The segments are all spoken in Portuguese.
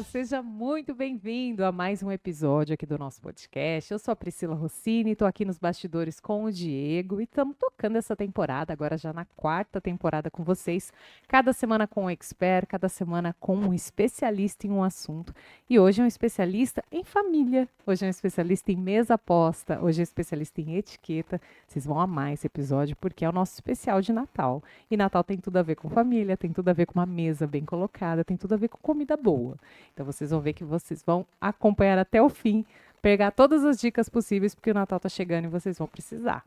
Seja muito bem-vindo a mais um episódio aqui do nosso podcast. Eu sou a Priscila Rossini, estou aqui nos bastidores com o Diego e estamos tocando essa temporada, agora já na 4ª temporada com vocês, cada semana com um expert, cada semana com um especialista em um assunto. E hoje é um especialista em família, hoje é um especialista em mesa posta, hoje é um especialista em etiqueta. Vocês vão amar esse episódio porque é o nosso especial de Natal. E Natal tem tudo a ver com família, tem tudo a ver com uma mesa bem colocada, tem tudo a ver com comida boa. Então, vocês vão ver que vocês vão acompanhar até o fim, pegar todas as dicas possíveis, porque o Natal está chegando e vocês vão precisar.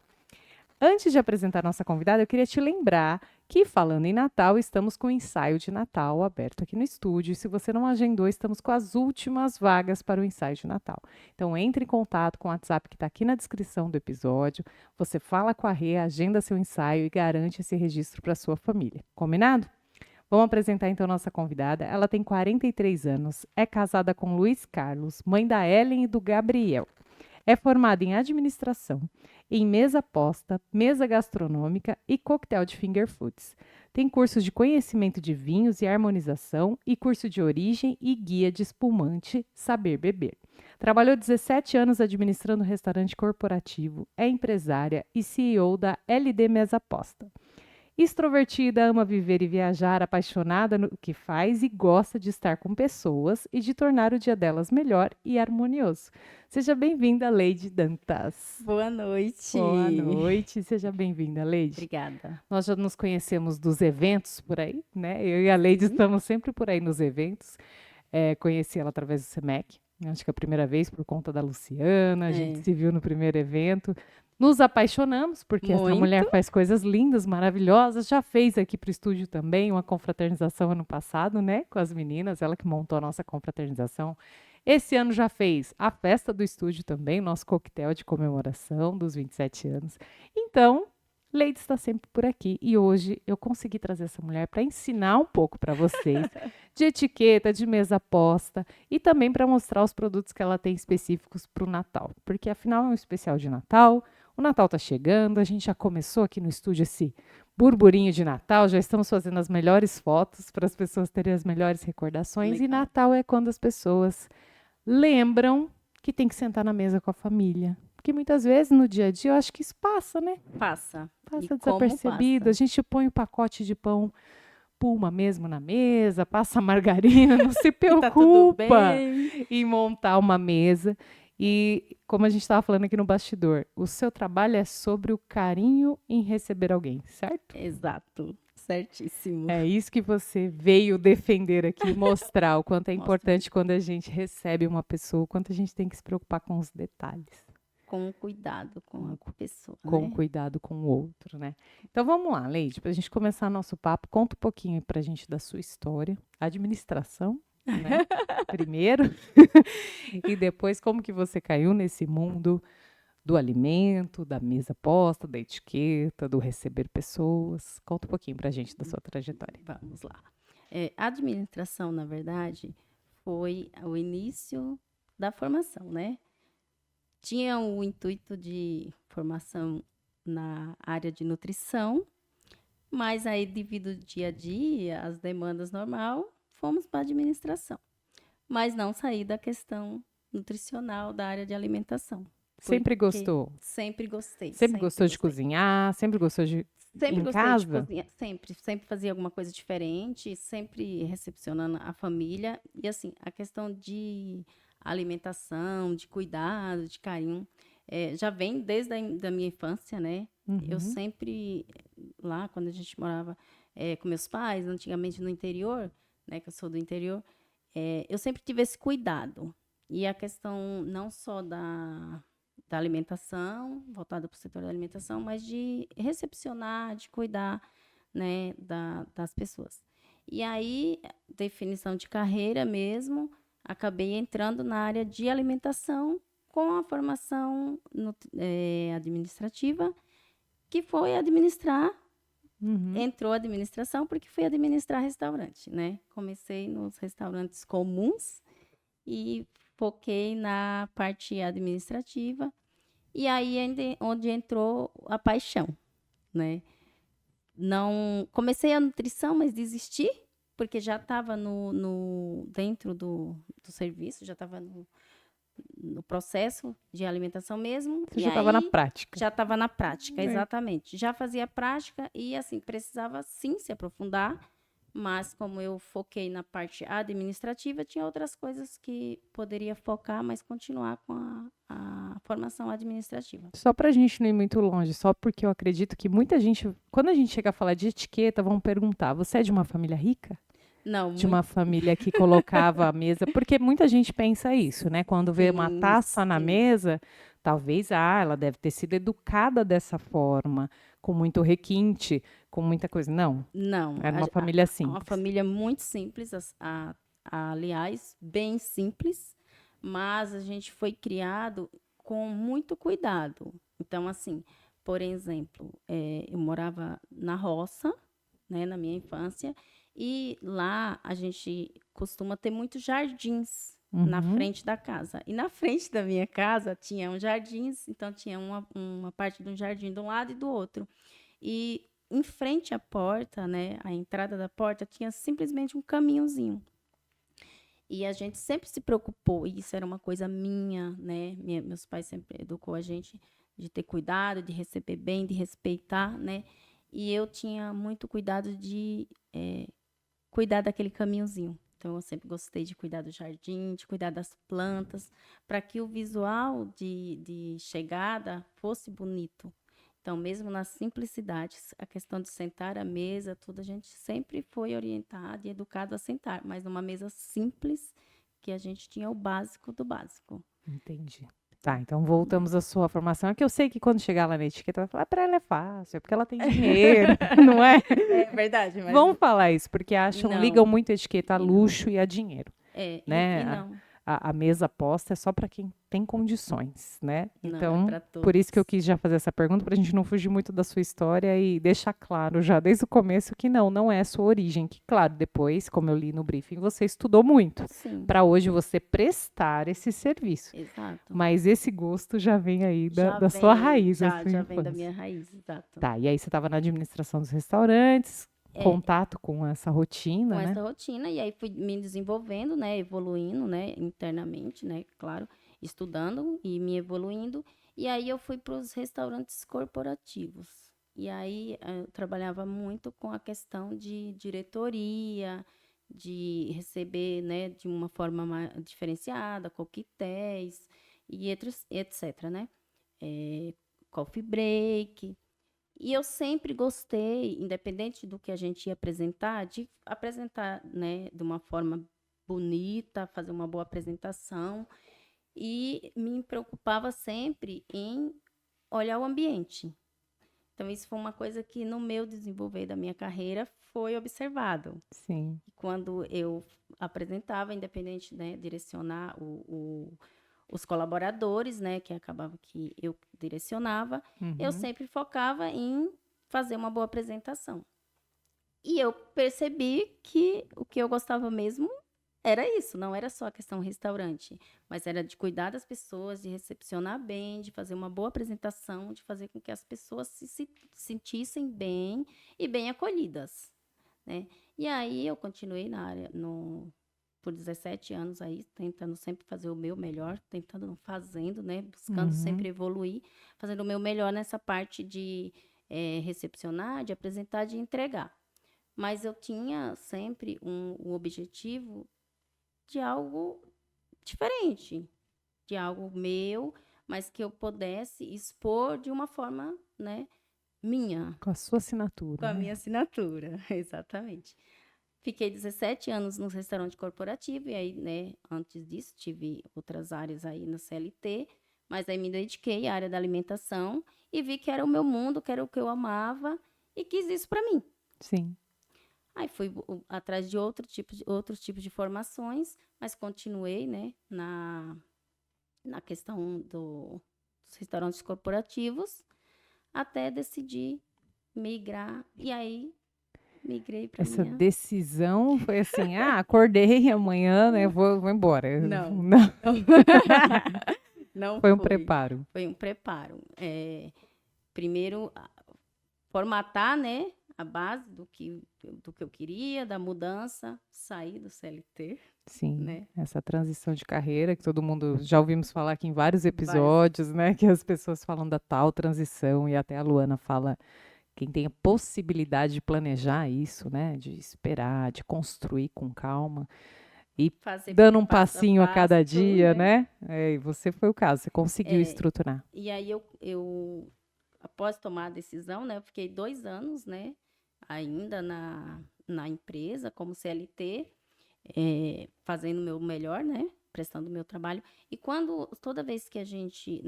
Antes de apresentar a nossa convidada, eu queria te lembrar que, falando em Natal, estamos com o ensaio de Natal aberto aqui no estúdio. E se você não agendou, estamos com as últimas vagas para o ensaio de Natal. Então, entre em contato com o WhatsApp que está aqui na descrição do episódio. Você fala com a Rê, agenda seu ensaio e garante esse registro para a sua família. Combinado? Vamos apresentar então nossa convidada. Ela tem 43 anos, é casada com Luiz Carlos, mãe da Ellen e do Gabriel. É formada em administração, em mesa posta, mesa gastronômica e coquetel de finger foods. Tem cursos de conhecimento de vinhos e harmonização e curso de origem e guia de espumante Saber Beber. Trabalhou 17 anos administrando restaurante corporativo, é empresária e CEO da LD Mesa Posta. Extrovertida, ama viver e viajar, apaixonada no que faz e gosta de estar com pessoas e de tornar o dia delas melhor e harmonioso. Seja bem-vinda, Leide Dantas. Boa noite. Boa noite, seja bem-vinda, Leide. Obrigada. Nós já nos conhecemos dos eventos por aí, né? Eu e a Leide estamos sempre por aí nos eventos. Conheci ela através do SEMEC, acho que a primeira vez por conta da Luciana, a gente se viu no primeiro evento. Nos apaixonamos, porque essa mulher faz coisas lindas, maravilhosas. Já fez aqui para o estúdio também uma confraternização ano passado, né? Com as meninas, ela que montou a nossa confraternização. Esse ano já fez a festa do estúdio também, nosso coquetel de comemoração dos 27 anos. Então, Leide está sempre por aqui e hoje eu consegui trazer essa mulher para ensinar um pouco para vocês de etiqueta, de mesa posta e também para mostrar os produtos que ela tem específicos para o Natal. Porque afinal é um especial de Natal. O Natal está chegando, a gente já começou aqui no estúdio esse burburinho de Natal, já estamos fazendo as melhores fotos para as pessoas terem as melhores recordações. Legal. E Natal é quando as pessoas lembram que tem que sentar na mesa com a família. Porque muitas vezes no dia a dia eu acho que isso passa, né? Passa Desapercebido. A gente põe o pacote de pão Puma mesmo na mesa, passa margarina, não se preocupa em montar uma mesa. E como a gente estava falando aqui no bastidor, o seu trabalho é sobre o carinho em receber alguém, certo? Exato, certíssimo. É isso que você veio defender aqui, mostrar o quanto é importante quando a gente recebe uma pessoa, o quanto a gente tem que se preocupar com os detalhes. Com cuidado com a pessoa, com cuidado com o outro, né? Então vamos lá, Leide, para a gente começar nosso papo, conta um pouquinho para a gente da sua história, administração, né? Primeiro, e depois como que você caiu nesse mundo do alimento, da mesa posta, da etiqueta, do receber pessoas. Conta um pouquinho para a gente da sua trajetória. Vamos lá. A administração, na verdade, foi o início da formação, né? Tinha o intuito de formação na área de nutrição, mas aí, devido ao dia a dia, as demandas normal, fomos para a administração. Mas não saí da questão nutricional da área de alimentação. Sempre gostou? Sempre gostei. Sempre gostou de cozinhar? Sempre gostou de Sempre em gostei casa? de cozinhar. Sempre fazia alguma coisa diferente, sempre recepcionando a família. E assim, a questão de alimentação, de cuidado, de carinho, já vem desde a minha infância, né? Uhum. Eu sempre, lá quando a gente morava com meus pais, antigamente no interior, né, que eu sou do interior, eu sempre tive esse cuidado. E a questão não só da alimentação, voltada para o setor da alimentação, mas de recepcionar, de cuidar, né, das pessoas. E aí, definição de carreira mesmo, acabei entrando na área de alimentação com a formação administrativa, que foi administrar entrou a administração porque fui administrar restaurante, né? Comecei nos restaurantes comuns e foquei na parte administrativa. E aí onde entrou a paixão, né? Não comecei a nutrição, mas desisti porque já estava dentro do serviço, já estava no processo de alimentação mesmo. Você já estava na prática. Já estava na prática, exatamente. Já fazia prática e, assim, precisava, sim, se aprofundar, mas como eu foquei na parte administrativa, tinha outras coisas que poderia focar, mas continuar com a formação administrativa. Só para a gente não ir muito longe, só porque eu acredito que muita gente, quando a gente chega a falar de etiqueta, vão perguntar, você é de uma família rica? Não, De uma família que colocava a mesa, porque muita gente pensa isso, né? Quando vê uma taça na mesa, talvez, ela deve ter sido educada dessa forma, com muito requinte, com muita coisa. Não. Não. Era uma família simples. Uma família muito simples, aliás, bem simples, mas a gente foi criado com muito cuidado. Então, assim, por exemplo, eu morava na roça, né, na minha infância, e lá a gente costuma ter muitos jardins na frente da casa. E na frente da minha casa tinha uns jardins, então tinha uma parte de um jardim de um lado e do outro. E em frente à porta, né, a entrada da porta, tinha simplesmente um caminhozinho. E a gente sempre se preocupou, e isso era uma coisa minha, né? Meus pais sempre educou a gente de ter cuidado, de receber bem, de respeitar, né? E eu tinha muito cuidado de cuidar daquele caminhozinho. Então, eu sempre gostei de cuidar do jardim, de cuidar das plantas, para que o visual de chegada fosse bonito. Então, mesmo nas simplicidades, a questão de sentar à mesa, tudo, a gente sempre foi orientado e educado a sentar, mas numa mesa simples, que a gente tinha o básico do básico. Entendi. Tá, então voltamos à sua formação. É que eu sei que quando chegar lá na etiqueta, vai falar, para ela é fácil, é porque ela tem dinheiro, não é? É verdade, mas... Vamos falar isso, porque ligam muito a etiqueta a luxo e a dinheiro. Né? E não. A mesa posta é só para quem tem condições, né? Então, não, é pra todos. por isso que eu quis já fazer essa pergunta, para a gente não fugir muito da sua história e deixar claro já desde o começo que não é a sua origem. Que, claro, depois, como eu li no briefing, você estudou muito para hoje você prestar esse serviço. Exato. Mas esse gosto já vem aí da sua raiz. Já vem da minha raiz, exato. Tá, e aí você estava na administração dos restaurantes, contato com essa rotina, com né? essa rotina, e aí fui me desenvolvendo, né, evoluindo, né, internamente, né, claro, estudando e me evoluindo, e aí eu fui para os restaurantes corporativos, e aí eu trabalhava muito com a questão de diretoria, de receber, né, de uma forma mais diferenciada, coquetéis e etc, né, coffee break. E eu sempre gostei, independente do que a gente ia apresentar, de apresentar, né, de uma forma bonita, fazer uma boa apresentação. E me preocupava sempre em olhar o ambiente. Então, isso foi uma coisa que no meu desenvolver da minha carreira foi observado. Sim. E quando eu apresentava, independente, né, direcionar os colaboradores, né, que acabava que eu direcionava, eu sempre focava em fazer uma boa apresentação. E eu percebi que o que eu gostava mesmo era isso, não era só a questão restaurante, mas era de cuidar das pessoas, de recepcionar bem, de fazer uma boa apresentação, de fazer com que as pessoas se sentissem bem e bem acolhidas, né? E aí eu continuei na área, por 17 anos aí, tentando sempre fazer o meu melhor, fazendo, né? Buscando sempre evoluir, fazendo o meu melhor nessa parte de recepcionar, de apresentar, de entregar. Mas eu tinha sempre um objetivo de algo diferente, de algo meu, mas que eu pudesse expor de uma forma, né, minha. Com a sua assinatura. Com a minha assinatura, exatamente. Fiquei 17 anos no restaurante corporativo, e aí, né, antes disso, tive outras áreas aí no CLT, mas aí me dediquei à área da alimentação e vi que era o meu mundo, que era o que eu amava, e quis isso para mim. Sim. Aí fui atrás de outros tipos de formações, mas continuei, né, na questão dos restaurantes corporativos, até decidir migrar. E aí, migrei para Essa minha... decisão foi assim, acordei amanhã, né, vou embora. Não. Não, Não foi um foi. preparo. Foi um preparo. Primeiro, formatar, né, a base do que eu queria, da mudança, sair do CLT, Sim, né? essa transição de carreira que todo mundo já ouvimos falar aqui em vários Vários. episódios, né, que as pessoas falam da tal transição e até a Luana fala quem tem a possibilidade de planejar isso, né, de esperar, de construir com calma e Fazer dando um passo a passinho a cada passo, dia, né? né? E você foi o caso, você conseguiu estruturar. E aí eu após tomar a decisão, né, eu fiquei 2 anos, né, ainda na empresa como CLT, fazendo o meu melhor, né, prestando o meu trabalho. E toda vez que a gente,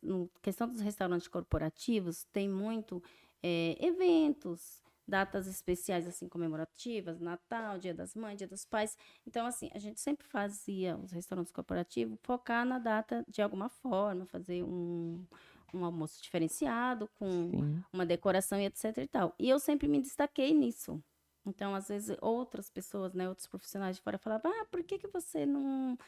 no questão dos restaurantes corporativos, tem muito eventos, datas especiais, assim, comemorativas, Natal, Dia das Mães, Dia dos Pais. Então, assim, a gente sempre fazia os restaurantes corporativos focar na data de alguma forma, fazer um almoço diferenciado, com Sim. uma decoração e etc e tal. E eu sempre me destaquei nisso. Então, às vezes, outras pessoas, né, outros profissionais de fora falavam, por que você não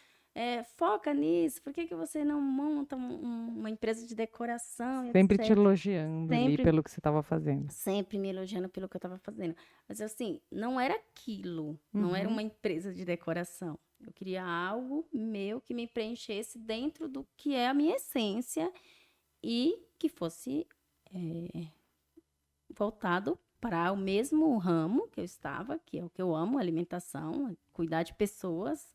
foca nisso? Por que você não monta uma empresa de decoração, Sempre te etc. elogiando ali Sempre, pelo que você estava fazendo. sempre me elogiando pelo que eu estava fazendo. Mas, assim, não era aquilo, não era uma empresa de decoração. Eu queria algo meu que me preenchesse dentro do que é a minha essência e que fosse voltado para o mesmo ramo que eu estava, que é o que eu amo, alimentação, cuidar de pessoas.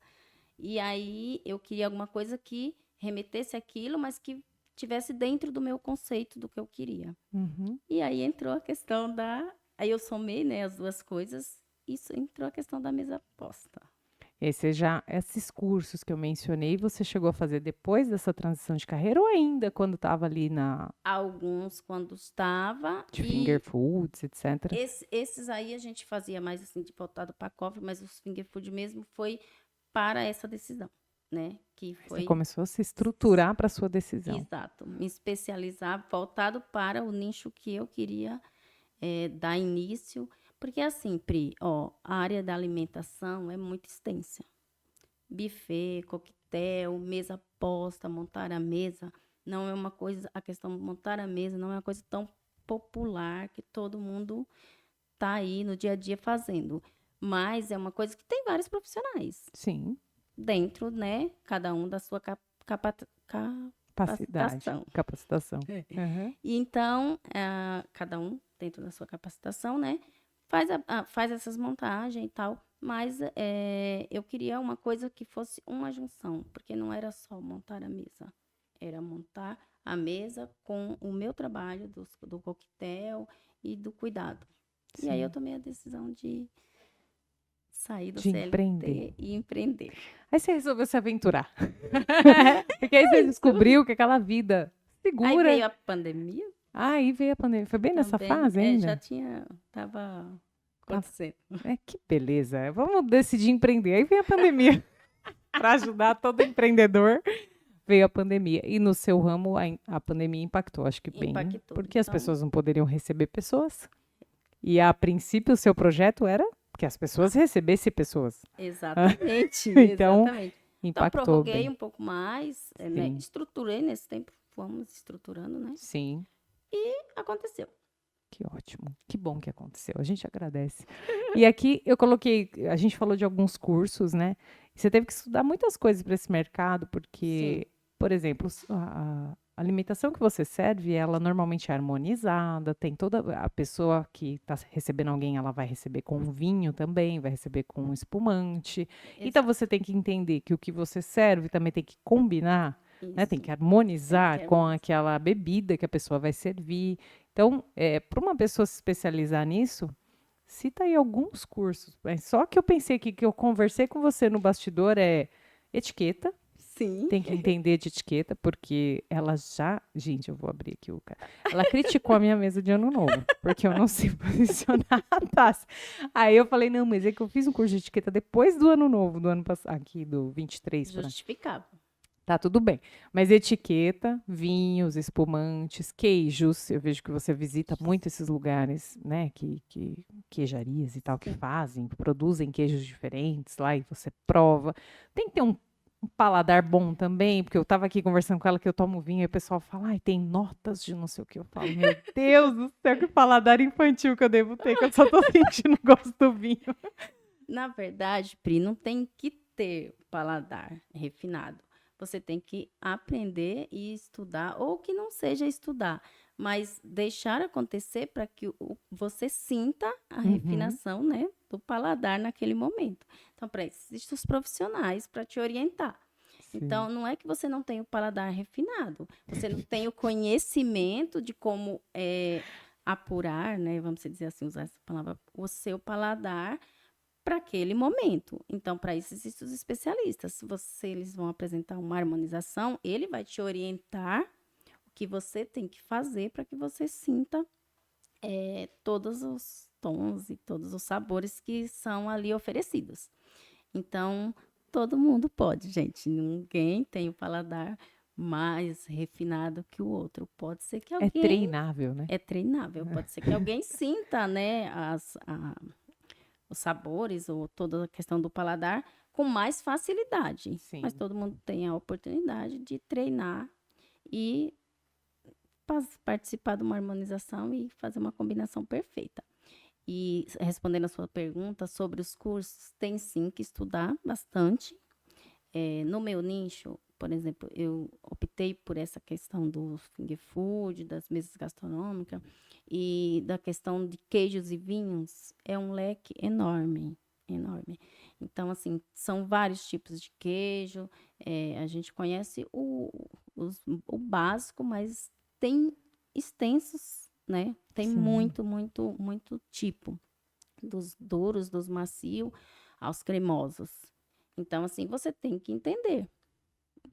E aí eu queria alguma coisa que remetesse aquilo, mas que tivesse dentro do meu conceito do que eu queria. E aí entrou a questão da... Aí eu somei, né, as duas coisas, isso entrou a questão da mesa posta. Esses cursos que eu mencionei, você chegou a fazer depois dessa transição de carreira ou ainda quando estava ali Alguns quando estava de e finger foods, etc. esses aí a gente fazia mais assim de voltado para coffee, mas os finger food mesmo foi para essa decisão, né? Que Você foi começou a se estruturar para a sua decisão. exato, me especializar voltado para o nicho que eu queria dar início, porque assim, Pri, ó, a área da alimentação é muito extensa. Buffet, coquetel, mesa posta, montar a mesa, não é uma coisa, a questão de montar a mesa não é uma coisa tão popular que todo mundo tá aí no dia a dia fazendo. Mas é uma coisa que tem vários profissionais Sim, dentro, né? Cada um da sua capacidade, capacitação. capacitação. Uhum. E então, cada um dentro da sua capacitação, né? Faz essas montagens e tal. Mas eu queria uma coisa que fosse uma junção, porque não era só montar a mesa. Era montar a mesa com o meu trabalho do coquetel e do cuidado. E aí eu Sim. tomei a decisão de sair do De CLT empreender. e empreender. Aí você resolveu se aventurar. Porque aí você descobriu que aquela vida Aí segura. veio a pandemia Aí veio a pandemia. Foi bem nessa também. fase ainda? Tava acontecendo. Que beleza. Vamos decidir empreender. Aí veio a pandemia. Para ajudar todo empreendedor, veio a pandemia. E no seu ramo, a pandemia impactou, acho que bem. Né? Impactou. Porque as Então, pessoas não poderiam receber pessoas. E a princípio, o seu projeto era que as pessoas recebessem pessoas. exatamente. Então, Exatamente. Então, impactou prorroguei bem. um pouco mais, né? Sim. Estruturei nesse tempo, fomos estruturando, né? Sim. Aconteceu. Que ótimo. Que bom que aconteceu. A gente agradece. E aqui eu coloquei, a gente falou de alguns cursos, né? Você teve que estudar muitas coisas para esse mercado, porque, por exemplo, a alimentação que você serve, ela normalmente é harmonizada, tem toda a pessoa que está recebendo alguém, ela vai receber com vinho também, vai receber com espumante. Então você tem que entender que o que você serve também tem que combinar, né? Tem que harmonizar com aquela bebida que a pessoa vai servir. Então, para uma pessoa se especializar nisso, cita aí alguns cursos. Só que eu pensei que eu conversei com você no bastidor é etiqueta. Sim. Tem que entender de etiqueta, porque ela já... Gente, eu vou abrir aqui o cara. Ela criticou a minha mesa de ano novo, porque eu não sei posicionar a taça. Aí eu falei, não, mas é que eu fiz um curso de etiqueta depois do ano novo, do ano passado, aqui do 23. Justificável. Tá tudo bem. Mas etiqueta, vinhos, espumantes, queijos. Eu vejo que você visita muito esses lugares, né? Queijarias e tal, que Sim. fazem, produzem queijos diferentes lá e você prova. Tem que ter um paladar bom também, porque eu tava aqui conversando com ela que eu tomo vinho e o pessoal fala, ai, tem notas de não sei o que. Eu falo, meu Deus do céu, que paladar infantil que eu devo ter, que eu só tô sentindo o gosto do vinho. Na verdade, Pri, não tem que ter paladar refinado. Você tem que aprender e estudar, ou que não seja estudar, mas deixar acontecer para que você sinta a Uhum, refinação, né, do paladar naquele momento. Então, para isso, existem os profissionais para te orientar. sim. Então, não é que você não tem o paladar refinado, você não tem o conhecimento de como apurar, né, vamos dizer assim, usar essa palavra, o seu paladar para aquele momento. Então, para isso existem os especialistas. Se eles vão apresentar uma harmonização, ele vai te orientar o que você tem que fazer para que você sinta todos os tons e todos os sabores que são ali oferecidos. Então, todo mundo pode, gente. Ninguém tem o paladar mais refinado que o outro. Pode ser que É alguém treinável, né? é treinável, pode ser que alguém sinta, né, os sabores ou toda a questão do paladar com mais facilidade. Mas Sim. todo mundo tem a oportunidade de treinar e participar de uma harmonização e fazer uma combinação perfeita. E respondendo a sua pergunta sobre os cursos, tem sim que estudar bastante. No meu nicho, por exemplo, eu optei por essa questão do finger food, das mesas gastronômicas e da questão de queijos e vinhos. É um leque enorme, enorme. Então, assim, são vários tipos de queijo. A gente conhece o básico, mas tem extensos, né? Tem Sim. muito, muito, muito tipo. Dos duros, dos macios, aos cremosos. Então, assim, você tem que entender.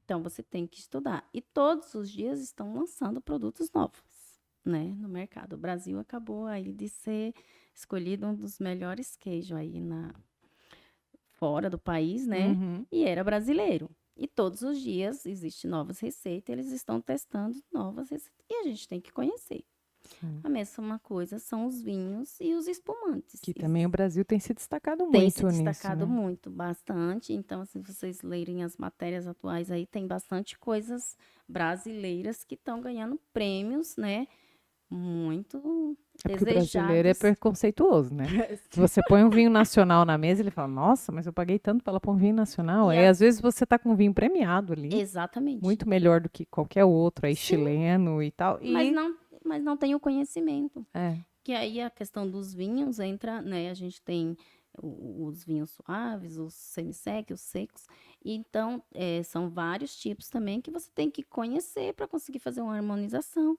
Então, você tem que estudar. E todos os dias estão lançando produtos novos, né, no mercado. O Brasil acabou aí de ser escolhido um dos melhores queijos aí fora do país, né? Uhum. E era brasileiro. E todos os dias existem novas receitas, eles estão testando novas receitas. E a gente tem que conhecer. Sim. A mesma coisa são os vinhos e os espumantes. Que também o Brasil tem se destacado Tem se muito nisso, destacado né? muito, bastante. Então, se vocês lerem as matérias atuais aí, tem bastante coisas brasileiras que estão ganhando prêmios, né? Muito É porque o brasileiro é desejados. preconceituoso, né? Se você põe um vinho nacional na mesa, ele fala, nossa, mas eu paguei tanto para ela pôr um vinho nacional. E Aí, às vezes, você tá com um vinho premiado ali, exatamente. muito melhor do que qualquer outro, aí Sim, chileno e tal. mas não tem o conhecimento. É, Que aí a questão dos vinhos entra, né? A gente tem os vinhos suaves, os semi-secos, os secos. Então, são vários tipos também que você tem que conhecer para conseguir fazer uma harmonização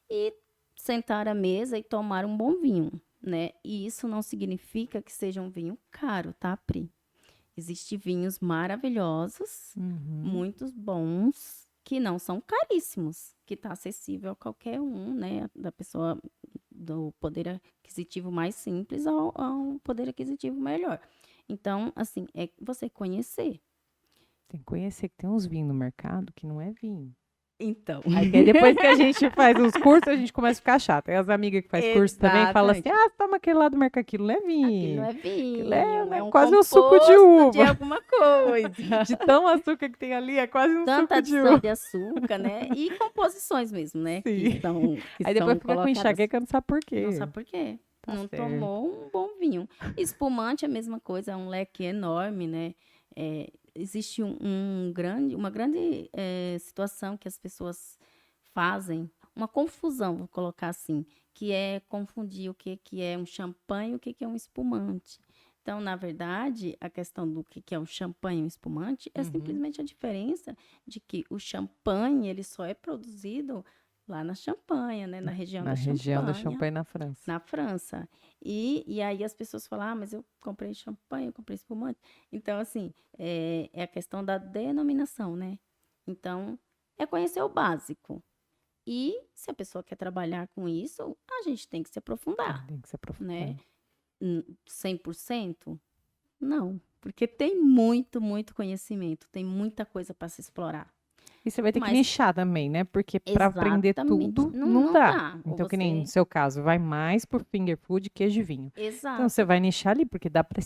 e sentar à mesa e tomar um bom vinho, né? E isso não significa que seja um vinho caro, tá, Pri? Existem vinhos maravilhosos, uhum, muitos bons, que não são caríssimos, que está acessível a qualquer um, né? Da pessoa do poder aquisitivo mais simples ao poder aquisitivo melhor. Então, assim, é você conhecer. tem que conhecer que tem uns vinhos no mercado que não é vinho. Então, Aí que aí depois que a gente faz os cursos, a gente começa a ficar chato. Aí as amigas que faz curso também falam assim: exatamente. ah, toma aquele lá do mercado, aquilo não é Aquilo não vinho. é Aquilo é, vinho, né, é um quase um suco de composto de uva. alguma coisa. De tão açúcar que tem ali, é quase um Tanta suco de adição uva. de açúcar, né? E composições mesmo, né? Que Sim. que Aí depois são fica com colocadas. enxaqueca, não sabe por Não quê. sabe por quê. Tá Não certo. tomou um bom vinho. Espumante é a mesma coisa, é um leque enorme, né? Existe uma grande situação que as pessoas fazem, uma confusão, vou colocar assim, que é confundir o que, que é um champanhe e o que, que é um espumante. Então, na verdade, a questão do que é um champanhe e um espumante é Uhum. simplesmente a diferença de que o champanhe ele só é produzido lá na Champanha, né? Na região Na da região da Champanha, Champagne, na França. na França. E aí as pessoas falam, ah, mas eu comprei champanhe, eu comprei espumante. Então, assim, é a questão da denominação, né? Então, é conhecer o básico. E se a pessoa quer trabalhar com isso, a gente tem que se aprofundar, Tem que se né? aprofundar. 100%? Não, porque tem muito, muito conhecimento, tem muita coisa para se explorar. E você vai ter que Mas nichar também, né? Porque para aprender exatamente, tudo, não, não não dá. dá. Ou Então, que nem no você, seu caso, vai mais por finger food, queijo e vinho. Então, você exato. vai nichar ali, porque dá para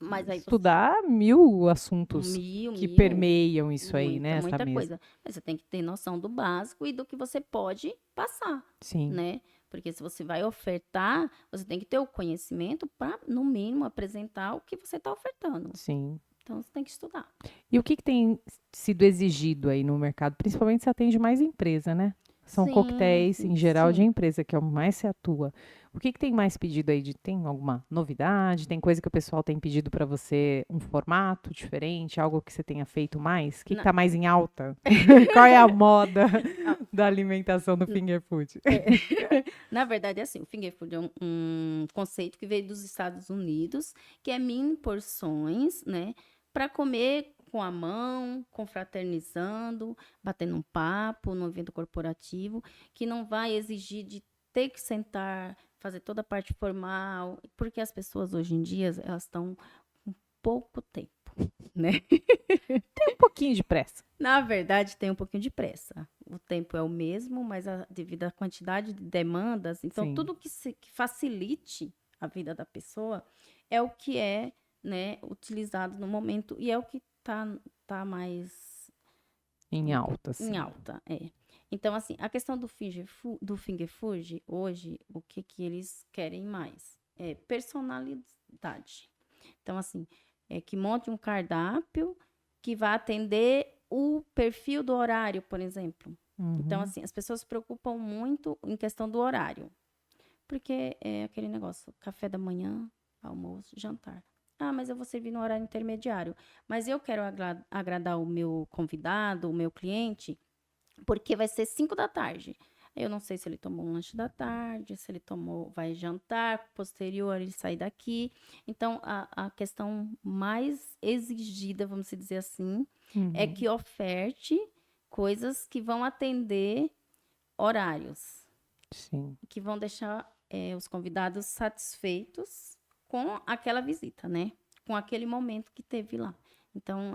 Mas aí você, estudar 1000 assuntos que mil, permeiam isso aí, muita, né? Essa muita mesa. coisa. Mas você tem que ter noção do básico e do que você pode passar, Sim, né? Porque se você vai ofertar, você tem que ter o conhecimento para, no mínimo, apresentar o que você está ofertando. sim. Então, você tem que estudar. E o que que tem sido exigido aí no mercado? Principalmente se atende mais empresa, né? São Sim, coquetéis, em geral, de sim. empresa, que é o mais se atua. O que que tem mais pedido aí? Tem alguma novidade? Tem coisa que o pessoal tem pedido para você, um formato diferente, algo que você tenha feito mais? O que que Na, tá mais em alta? Qual é a moda ah, da alimentação do finger food? é, na verdade, é assim, o finger food é um conceito que veio dos Estados Unidos, que é mini porções, né, para comer com a mão, confraternizando, batendo um papo no evento corporativo, que não vai exigir de ter que sentar, fazer toda a parte formal, porque as pessoas hoje em dia, elas estão com pouco tempo, né? Tem um pouquinho de pressa. Na verdade, tem um pouquinho de pressa. O tempo é o mesmo, mas devido à quantidade de demandas, então Sim, tudo que facilite a vida da pessoa é o que é, né, utilizado no momento e é o que tá mais em alta, em assim. alta, é. Então, assim, a questão do finger food, hoje, o que que eles querem mais? É personalidade. Então, assim, é que monte um cardápio que vá atender o perfil do horário, por exemplo. Então, Uhum. assim, as pessoas se preocupam muito em questão do horário. Porque é aquele negócio, café da manhã, almoço, jantar. Ah, mas eu vou servir no horário intermediário. Mas eu quero agradar o meu convidado, o meu cliente, porque vai ser 5 da tarde. Eu não sei se ele tomou um lanche da tarde, se ele tomou, vai jantar, posterior ele sair daqui. Então, a questão mais exigida, vamos dizer assim, é Uhum. que oferte coisas que vão atender horários, Sim. que vão deixar os convidados satisfeitos com aquela visita, né? Com aquele momento que teve lá. Então,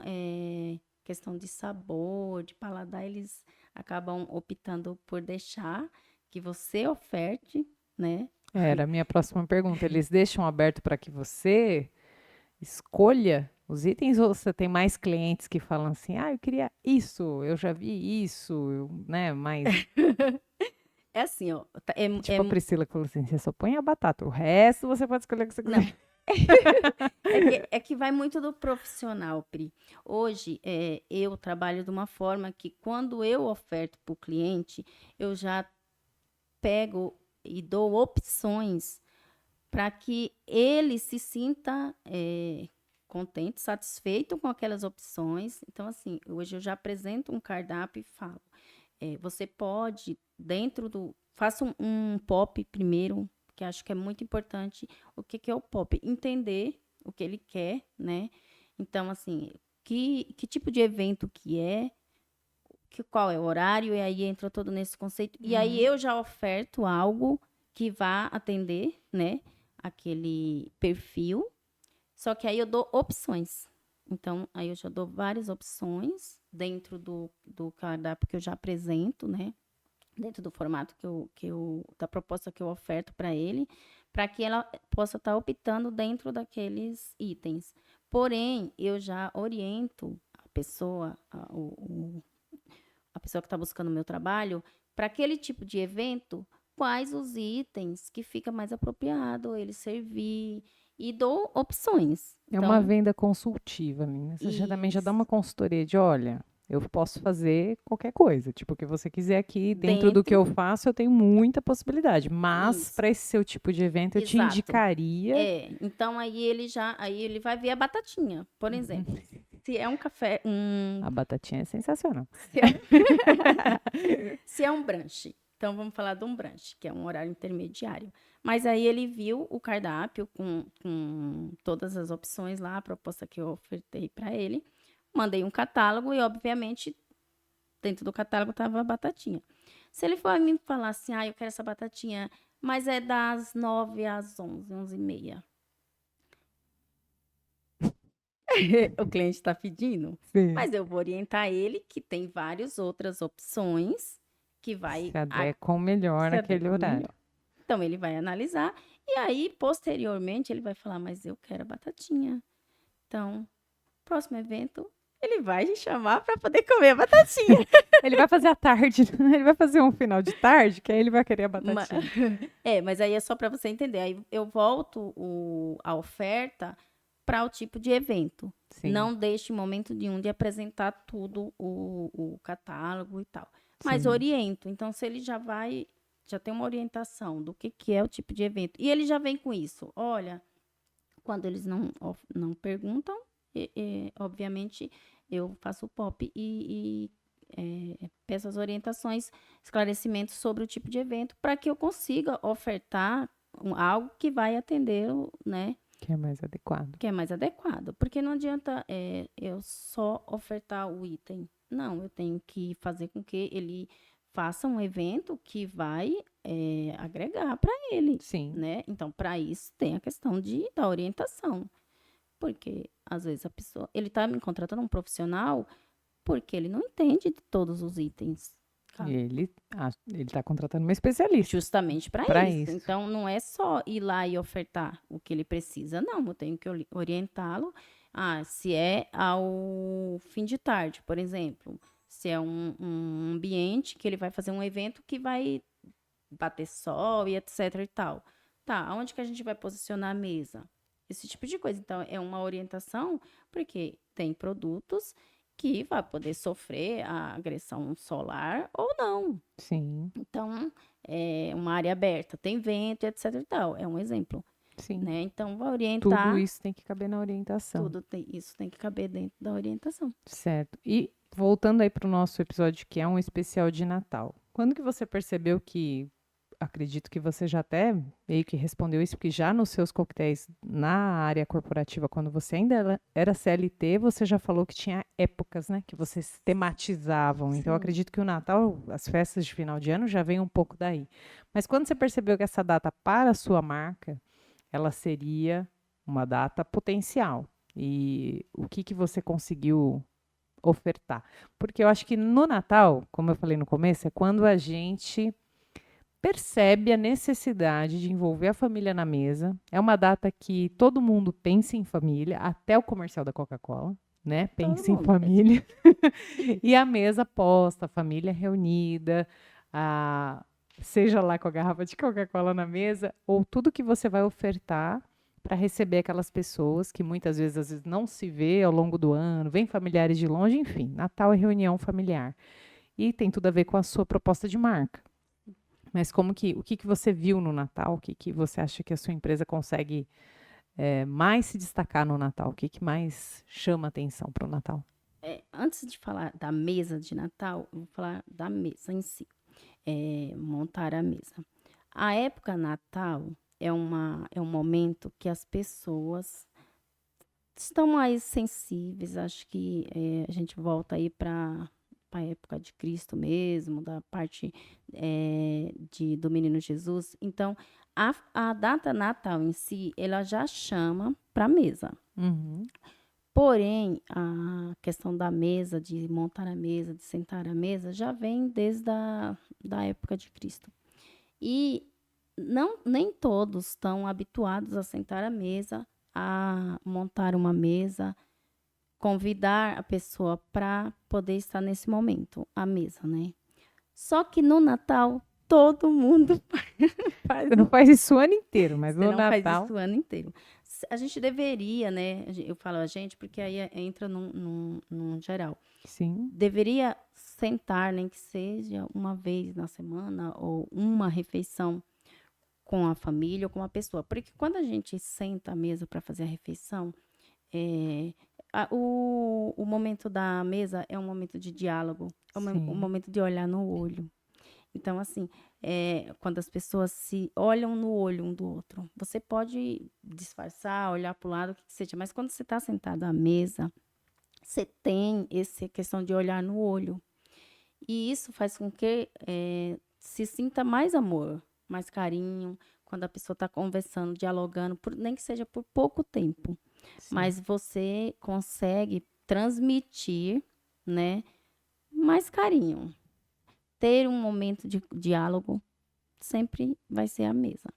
questão de sabor, de paladar, eles acabam optando por deixar que você oferte, né? Era a minha próxima pergunta. Eles deixam aberto para que você escolha os itens ou você tem mais clientes que falam assim, ah, eu queria isso, eu já vi isso, né? Mas, É assim, ó. tipo a Priscila que falou assim, você só põe a batata, o resto você pode escolher o que você Não, quiser. é que vai muito do profissional, Pri. Hoje, eu trabalho de uma forma que quando eu oferto para o cliente, eu já pego e dou opções para que ele se sinta contente, satisfeito com aquelas opções. Então, assim, hoje eu já apresento um cardápio e falo, você pode, dentro do... Faça um pop primeiro, que acho que é muito importante. O que é o pop? Entender o que ele quer, né? Então, assim, que tipo de evento que é, qual é o horário, e aí entra todo nesse conceito. E aí Uhum. eu já oferto algo que vá atender, né, aquele perfil, só que aí eu dou opções. Então, aí eu já dou várias opções dentro do cardápio que eu já apresento, né? Dentro do formato da proposta que eu oferto para ele, para que ela possa estar optando dentro daqueles itens. Porém, eu já oriento a pessoa, a pessoa que está buscando o meu trabalho, para aquele tipo de evento, quais os itens que fica mais apropriado ele servir e dou opções. É uma Então, venda consultiva, né? Você já, também já dá uma isso. consultoria de, olha, eu posso fazer qualquer coisa, tipo, o que você quiser aqui, dentro do que Dentro, eu faço, eu tenho muita possibilidade, mas isso. para esse seu tipo de evento, eu te Exato. indicaria. Então aí ele vai ver a batatinha, por exemplo. Se é um café, A batatinha é sensacional. se é, se é um brunch. Então vamos falar de um brunch, que é um horário intermediário. Mas aí ele viu o cardápio com todas as opções lá, a proposta que eu ofertei para ele. Mandei um catálogo e, obviamente, dentro do catálogo estava a batatinha. Se ele for me falar assim, eu quero essa batatinha, mas é das 9 às 11, 11h30. o cliente está pedindo. Sim. Mas eu vou orientar ele que tem várias outras opções que vai Se adequam melhor se naquele adequar horário. melhor. Então, ele vai analisar e aí, posteriormente, ele vai falar, mas eu quero a batatinha. Então, próximo evento, ele vai te chamar para poder comer a batatinha. Ele vai fazer à tarde, ele vai fazer um final de tarde, que aí ele vai querer a Ma- batatinha. mas aí é só para você entender. Aí eu volto a oferta para o tipo de evento. Sim, Não deixe em momento nenhum de apresentar tudo o catálogo e tal. Mas sim. oriento. Então, se ele já tem uma orientação do que é o tipo de evento. E ele já vem com isso. Olha, quando eles não perguntam, obviamente, eu faço o POP peço as orientações, esclarecimentos sobre o tipo de evento, para que eu consiga ofertar algo que vai atender, né, Que é mais adequado. que é mais adequado. Porque não adianta eu só ofertar o item. Não, eu tenho que fazer com que ele faça um evento que vai agregar para ele, Sim, né? Então, para isso, tem a questão da orientação. Porque, às vezes, ele está me contratando um profissional porque ele não entende de todos os itens. e ele tá contratando uma especialista Justamente para para isso. isso. Então, não é só ir lá e ofertar o que ele precisa, não. Eu tenho que orientá-lo. Se é ao fim de tarde, por exemplo. Se é um ambiente que ele vai fazer um evento que vai bater sol e etc e tal. Tá, aonde que a gente vai posicionar a mesa? Esse tipo de coisa. Então, é uma orientação, porque tem produtos que vai poder sofrer a agressão solar ou não. Sim, Então, é uma área aberta, tem vento, etc e tal. É um exemplo, sim. né? Então, vai Tudo orientar, isso tem que caber na orientação. isso tem que caber dentro da orientação. Certo. E voltando aí para o nosso episódio, que é um especial de Natal. Quando que você percebeu que, acredito que você já até meio que respondeu isso, porque já nos seus coquetéis na área corporativa, quando você ainda era CLT, você já falou que tinha épocas, né, que vocês tematizavam. Então, eu Sim. acredito que o Natal, as festas de final de ano já vem um pouco daí. Mas quando você percebeu que essa data para a sua marca, ela seria uma data potencial. E o que que você conseguiu ofertar? Porque eu acho que no Natal, como eu falei no começo, é quando a gente percebe a necessidade de envolver a família na mesa. É uma data que todo mundo pensa em família, até o comercial da Coca-Cola, né? Todo Pensa em mundo. família. E a mesa posta, a família reunida, a, seja lá com a garrafa de Coca-Cola na mesa, ou tudo que você vai ofertar para receber aquelas pessoas que muitas vezes, às vezes não se vê ao longo do ano, vem familiares de longe, enfim, Natal é reunião familiar. E tem tudo a ver com a sua proposta de marca. Mas o que que você viu no Natal? O que que você acha que a sua empresa consegue mais se destacar no Natal? O que que mais chama atenção para o Natal? Antes de falar da mesa de Natal, eu vou falar da mesa em si. Montar a mesa. A época Natal é um momento que as pessoas estão mais sensíveis. Acho que a gente volta aí para a época de Cristo mesmo, da parte do Menino Jesus. Então, a data Natal em si, ela já chama para a mesa. Uhum. Porém, a questão da mesa, de montar a mesa, de sentar à mesa, já vem desde da época de Cristo. E nem todos estão habituados a sentar à mesa, a montar uma mesa, convidar a pessoa para poder estar nesse momento, à mesa, né? Só que no Natal, todo mundo faz. Você não faz isso o ano inteiro, mas Você no não faz Natal. isso o ano inteiro. A gente deveria, né? Eu falo a gente porque aí entra num geral. Sim, Deveria sentar, nem que seja uma vez na semana ou uma refeição com a família ou com uma pessoa. Porque quando a gente senta à mesa para fazer a refeição, o momento da mesa é um momento de diálogo, é um sim. momento de olhar no olho. Então, assim, quando as pessoas se olham no olho um do outro, você pode disfarçar, olhar para o lado, o que seja, mas quando você está sentado à mesa, você tem essa questão de olhar no olho. E isso faz com que se sinta mais amor, mais carinho, quando a pessoa está conversando, dialogando, nem que seja por pouco tempo. Sim. Mas você consegue transmitir, né, mais carinho. Ter um momento de diálogo sempre vai ser a mesa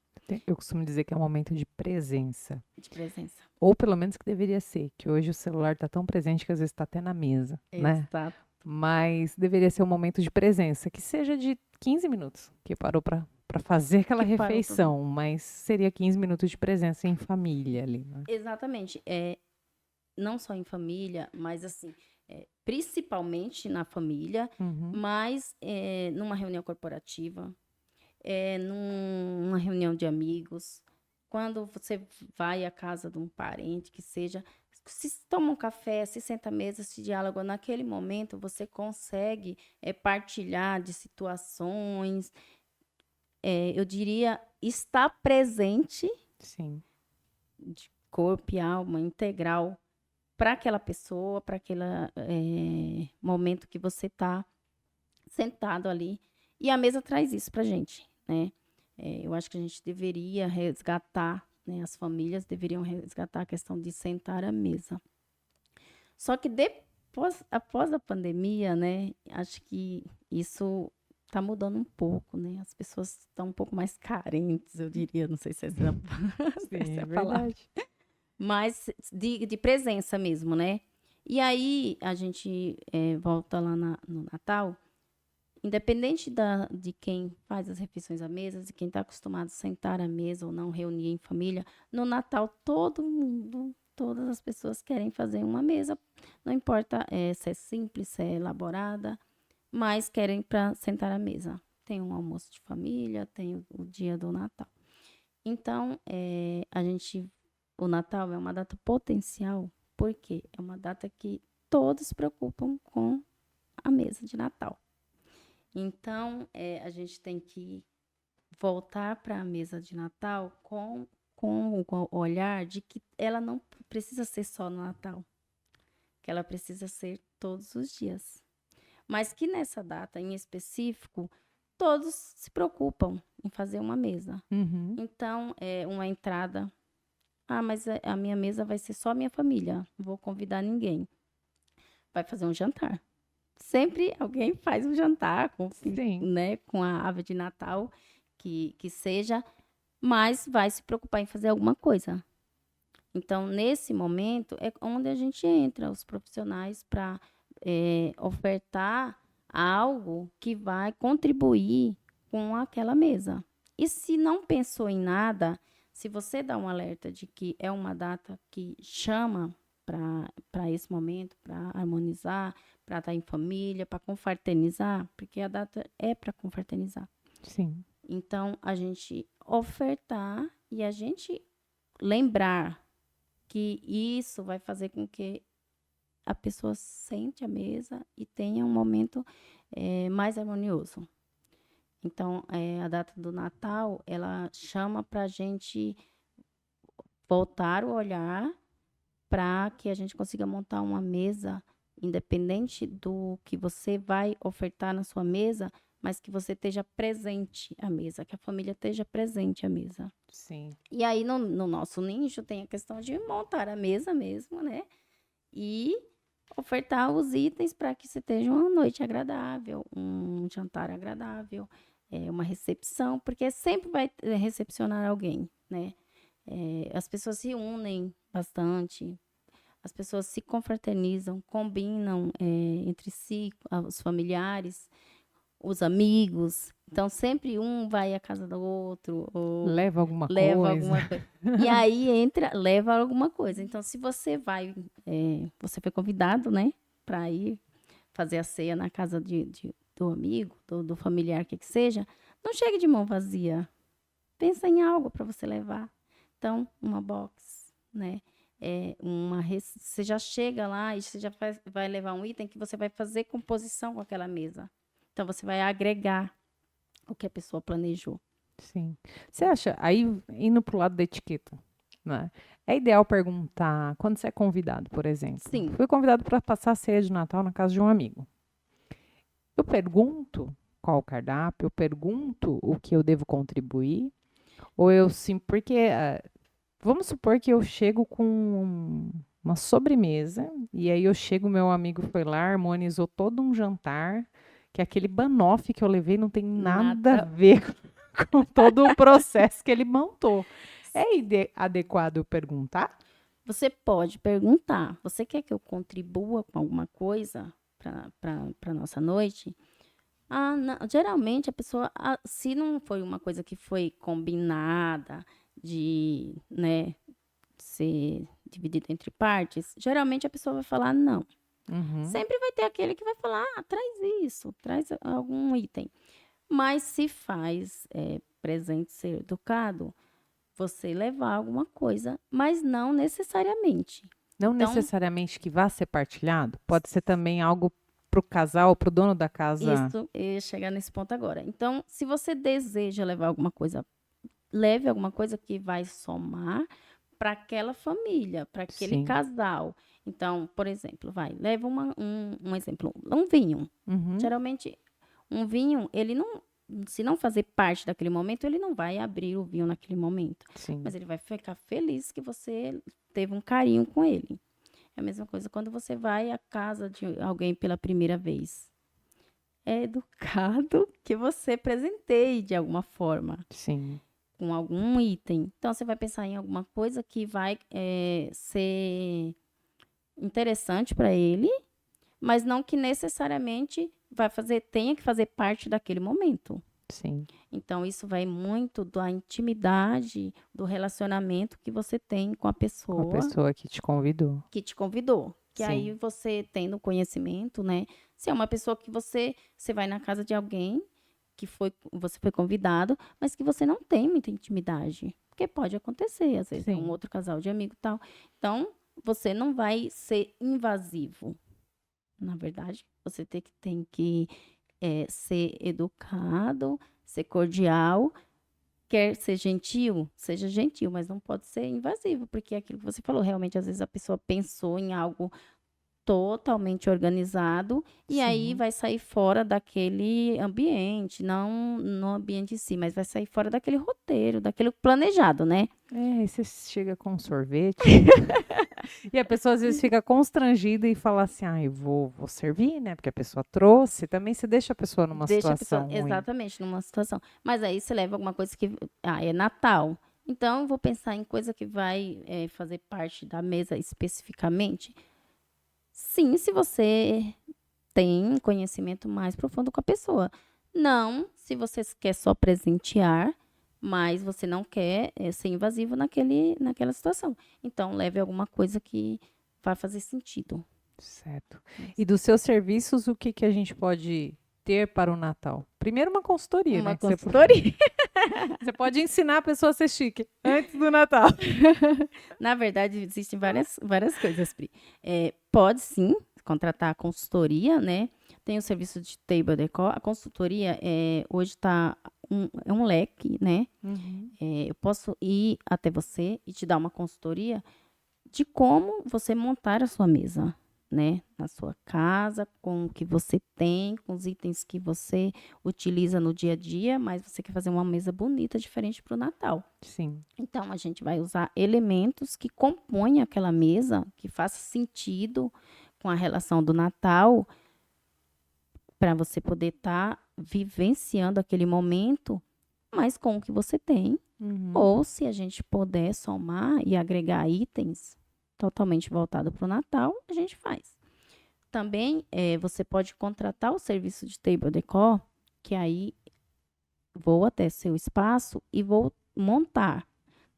Eu costumo dizer que é um momento de presença. de presença. Ou pelo menos que deveria ser, que hoje o celular está tão presente que às vezes está até na mesa, né? Exato. Mas deveria ser um momento de presença, que seja de 15 minutos, que parou para fazer aquela Que parou pra- refeição, mas seria 15 minutos de presença em família ali, né? Exatamente. Não só em família, mas assim, principalmente na família, Uhum. mas numa reunião corporativa, numa reunião de amigos, quando você vai à casa de um parente, que seja, se toma um café, se senta à mesa, se diáloga, naquele momento você consegue partilhar de situações, eu diria, estar presente Sim, de corpo e alma, integral, para aquela pessoa, para aquele momento que você está sentado ali. E a mesa traz isso para a gente, né? Eu acho que a gente deveria resgatar, né? As famílias deveriam resgatar a questão de sentar à mesa. Só que após a pandemia, né? Acho que isso está mudando um pouco, né? As pessoas estão um pouco mais carentes, eu diria. Não sei se essa, se sim, essa é é a palavra. verdade. Mas de presença mesmo, né? E aí a gente volta lá no Natal, independente de quem faz as refeições à mesa, de quem está acostumado a sentar à mesa ou não, reunir em família, no Natal todo mundo, todas as pessoas querem fazer uma mesa, não importa se é simples, se é elaborada, mas querem para sentar à mesa. Tem um almoço de família, tem o dia do Natal. Então, o Natal é uma data potencial, porque é uma data que todos se preocupam com a mesa de Natal. Então, a gente tem que voltar para a mesa de Natal com o olhar de que ela não precisa ser só no Natal, que ela precisa ser todos os dias. Mas que nessa data em específico, todos se preocupam em fazer uma mesa. Uhum. Então, uma entrada. Ah, mas a minha mesa vai ser só minha família, não vou convidar ninguém. Vai fazer um jantar. Sempre alguém faz um jantar Sim, né, com a ave de Natal, que seja, mas vai se preocupar em fazer alguma coisa. Então, nesse momento, é onde a gente entra, os profissionais, para ofertar algo que vai contribuir com aquela mesa. E se não pensou em nada, se você dá um alerta de que é uma data que chama para esse momento, para harmonizar, para estar em família, para confraternizar, porque a data é para confraternizar. sim. Então, a gente ofertar e a gente lembrar que isso vai fazer com que a pessoa sente à mesa e tenha um momento mais harmonioso. Então, a data do Natal, ela chama para a gente voltar o olhar para que a gente consiga montar uma mesa, independente do que você vai ofertar na sua mesa, mas que você esteja presente à mesa, que a família esteja presente à mesa. Sim. E aí, no nosso nicho, tem a questão de montar a mesa mesmo, né? E ofertar os itens para que você tenha uma noite agradável, um jantar agradável, uma recepção, porque sempre vai recepcionar alguém, né? As pessoas se unem bastante, as pessoas se confraternizam, combinam entre si, os familiares, os amigos. Então, sempre um vai à casa do outro, ou Leva alguma leva coisa. alguma coisa. E aí leva alguma coisa. Então, se você você foi convidado, né, para ir fazer a ceia na casa do amigo, do familiar, que seja, não chegue de mão vazia. Pensa em algo para você levar. Então, uma box, né? Você já chega lá e você já vai levar um item que você vai fazer composição com aquela mesa. Então, você vai agregar o que a pessoa planejou. Sim. Você acha, aí indo pro lado da etiqueta, né? É ideal perguntar, quando você é convidado, por exemplo. Sim. Fui convidado para passar a ceia de Natal na casa de um amigo. Eu pergunto qual o cardápio, eu pergunto o que eu devo contribuir, ou eu sim, porque Vamos supor que eu chego com uma sobremesa, e aí eu chego, meu amigo foi lá, harmonizou todo um jantar, que aquele banoffee que eu levei não tem nada a Nada. ver com todo o processo que ele montou. É adequado eu perguntar? Você pode perguntar: você quer que eu contribua com alguma coisa para nossa noite? Ah, geralmente a pessoa, se não foi uma coisa que foi combinada de, né, ser dividida entre partes, geralmente a pessoa vai falar não. Uhum, Sempre vai ter aquele que vai falar, traz isso, traz algum item. Mas se faz presente ser educado, você levar alguma coisa, mas não necessariamente. não Então, necessariamente que vá ser partilhado, pode ser também algo para o casal, para o dono da casa. isso, eu ia chegar nesse ponto agora. Então, se você deseja levar alguma coisa, leve alguma coisa que vai somar para aquela família, para aquele Sim. casal. Então, por exemplo, leva um exemplo, um vinho. Uhum, Geralmente, um vinho, ele não, se não fazer parte daquele momento, ele não vai abrir o vinho naquele momento. sim. Mas ele vai ficar feliz que você teve um carinho com ele. É a mesma coisa quando você vai à casa de alguém pela primeira vez. É educado que você presenteie de alguma forma, Sim. com algum item. Então, você vai pensar em alguma coisa que vai ser interessante para ele, mas não que necessariamente tenha que fazer parte daquele momento. Sim. Então, isso vai muito da intimidade, do relacionamento que você tem com a Com a pessoa pessoa que te convidou. que te convidou. Que aí Sim. você tendo conhecimento, né? Se é uma pessoa que você vai na casa de alguém você foi convidado, mas que você não tem muita intimidade. Porque pode acontecer, às vezes é um Sim. outro casal de amigo e tal. Então, você não vai ser invasivo. Na verdade, você tem que ser educado, ser cordial. Quer ser gentil? Seja gentil, mas não pode ser invasivo, porque é aquilo que você falou, realmente, às vezes a pessoa pensou em algo totalmente organizado e aí Sim. vai sair fora daquele ambiente, não no ambiente em si, mas vai sair fora daquele roteiro, daquele planejado, né? É, aí você chega com um sorvete e a pessoa às vezes fica constrangida e fala assim: ah, eu vou servir, né? Porque a pessoa trouxe. Também você deixa a pessoa numa Deixa a pessoa situação ruim. exatamente numa situação. Mas aí você leva alguma coisa que, é Natal. Então, eu vou pensar em coisa que vai fazer parte da mesa especificamente. Sim, se você tem conhecimento mais profundo com a pessoa. Não, se você quer só presentear, mas você não quer ser invasivo naquela situação. Então, leve alguma coisa que vai fazer sentido. Certo. E dos seus serviços, o que que a gente pode ter para o Natal? Primeiro, uma consultoria, Uma né? Que você, consultoria. você pode ensinar a pessoa a ser chique antes do Natal. Na verdade, existem várias coisas, Pri. Pode sim contratar a consultoria, né? Tem o serviço de table decor. A consultoria hoje é um leque, né? Uhum. Eu posso ir até você e te dar uma consultoria de como você montar a sua mesa, né? Na sua casa, com o que você tem, com os itens que você utiliza no dia a dia, mas você quer fazer uma mesa bonita, diferente para o Natal. Sim. Então, a gente vai usar elementos que compõem aquela mesa, que faça sentido com a relação do Natal, para você poder estar vivenciando aquele momento, mas com o que você tem. Uhum. Ou se a gente puder somar e agregar itens totalmente voltado para o Natal, a gente faz. Também você pode contratar o serviço de table decor, que aí vou até seu espaço e vou montar.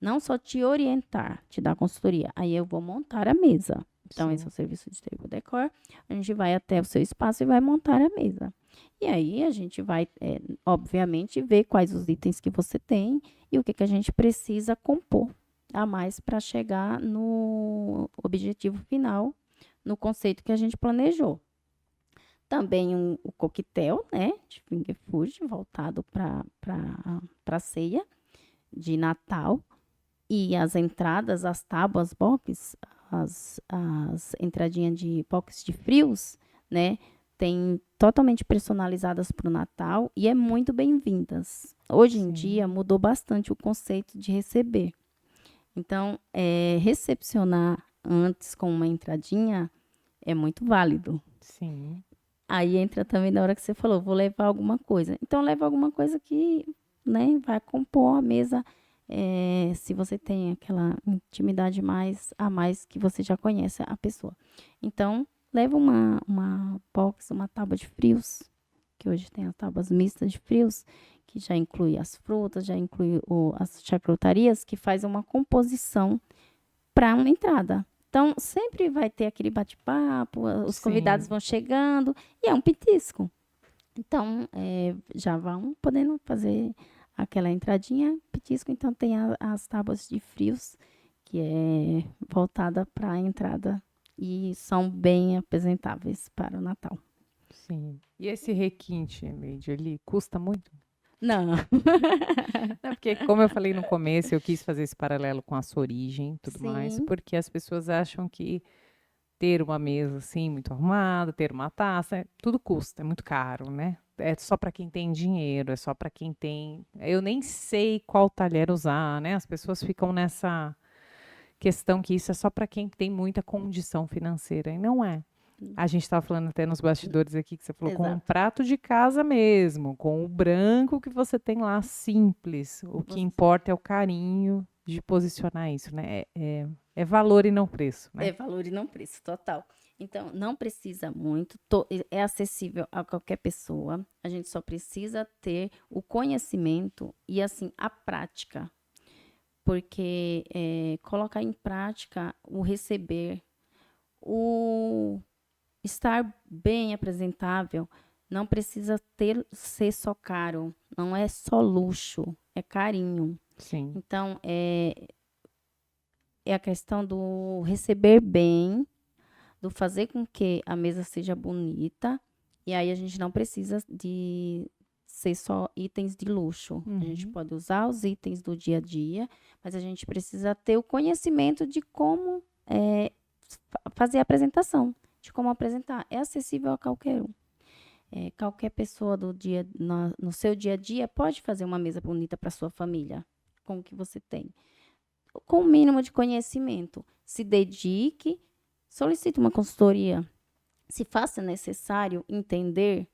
Não só te orientar, te dar consultoria. Aí eu vou montar a mesa. Então, esse é Sim. o serviço de table decor. A gente vai até o seu espaço e vai montar a mesa. E aí a gente vai, obviamente, ver quais os itens que você tem e o que a gente precisa compor a mais para chegar no objetivo final, no conceito que a gente planejou. Também o coquetel, né, de finger food, voltado para ceia de Natal. E as entradas, as tábuas box, as entradinhas de box de frios, né? Tem totalmente personalizadas para o Natal e é muito bem-vindas. Hoje em dia Sim. mudou bastante o conceito de receber. Então, recepcionar antes com uma entradinha é muito válido. Sim. Aí entra também na hora que você falou, vou levar alguma coisa. Então, leva alguma coisa que, né, vai compor a mesa, se você tem aquela intimidade mais a mais que você já conhece a pessoa. Então, leva uma box, uma tábua de frios, que hoje tem as tábuas mistas de frios, que já inclui as frutas, já inclui as charcutarias, que faz uma composição para uma entrada. Então, sempre vai ter aquele bate-papo, os convidados Sim. vão chegando, e é um petisco. Então, já vão podendo fazer aquela entradinha, petisco. Então, tem as tábuas de frios, que é voltada para a entrada, e são bem apresentáveis para o Natal. Sim. E esse requinte, Neide, ele custa muito? Não. É porque, como eu falei no começo, eu quis fazer esse paralelo com a sua origem e tudo mais, Sim, porque as pessoas acham que ter uma mesa assim, muito arrumada, ter uma taça, tudo custa, é muito caro, né? É só para quem tem dinheiro, é só para quem tem. Eu nem sei qual talher usar, né? As pessoas ficam nessa questão que isso é só para quem tem muita condição financeira, e não é. A gente estava falando até nos bastidores aqui que você falou com um exato. prato de casa mesmo, com o branco que você tem lá simples. O que Você- importa é o carinho de posicionar isso, né? É valor e não preço, É né? valor e não preço, total. Então, não precisa muito, é acessível a qualquer pessoa. A gente só precisa ter o conhecimento e, assim, a prática. Porque colocar em prática o receber, o estar bem apresentável, não precisa ser só caro, não é só luxo, é carinho. Sim, Então, é a questão do receber bem, do fazer com que a mesa seja bonita. E aí a gente não precisa de ser só itens de luxo. A gente uhum, pode usar os itens do dia a dia, mas a gente precisa ter o conhecimento de como fazer a apresentação, de como apresentar. É acessível a qualquer um. Qualquer pessoa no seu dia a dia pode fazer uma mesa bonita para sua família, com o que você tem com o mínimo de conhecimento. Se dedique, solicite uma consultoria. Se faça necessário entender,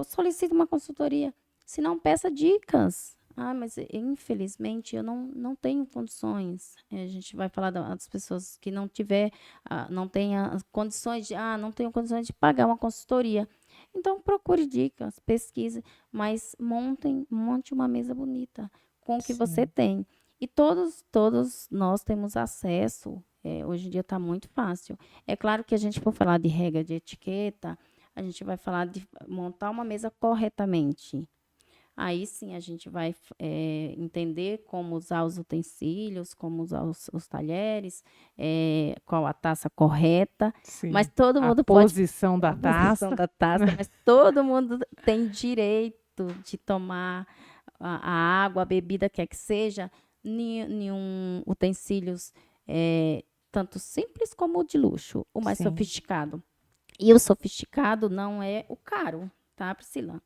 solicite uma consultoria. Se não, peça dicas. Ah, mas infelizmente eu não tenho condições. A gente vai falar das pessoas que não têm as condições não tenho condições de pagar uma consultoria. Então procure dicas, pesquise, mas monte uma mesa bonita com o que você sim. tem. E todos nós temos acesso. Hoje em dia está muito fácil. É claro que a gente for falar de regra de etiqueta, a gente vai falar de montar uma mesa corretamente. Aí sim a gente vai entender como usar os utensílios, como usar os talheres, qual a taça correta. Mas Sim. todo A mundo pode posição da a posição taça. da taça, mas todo mundo tem direito de tomar a água, a bebida, quer que seja, nenhum utensílios tanto simples como o de luxo, o mais Sim, sofisticado. E o sofisticado não é o caro, tá, Priscila?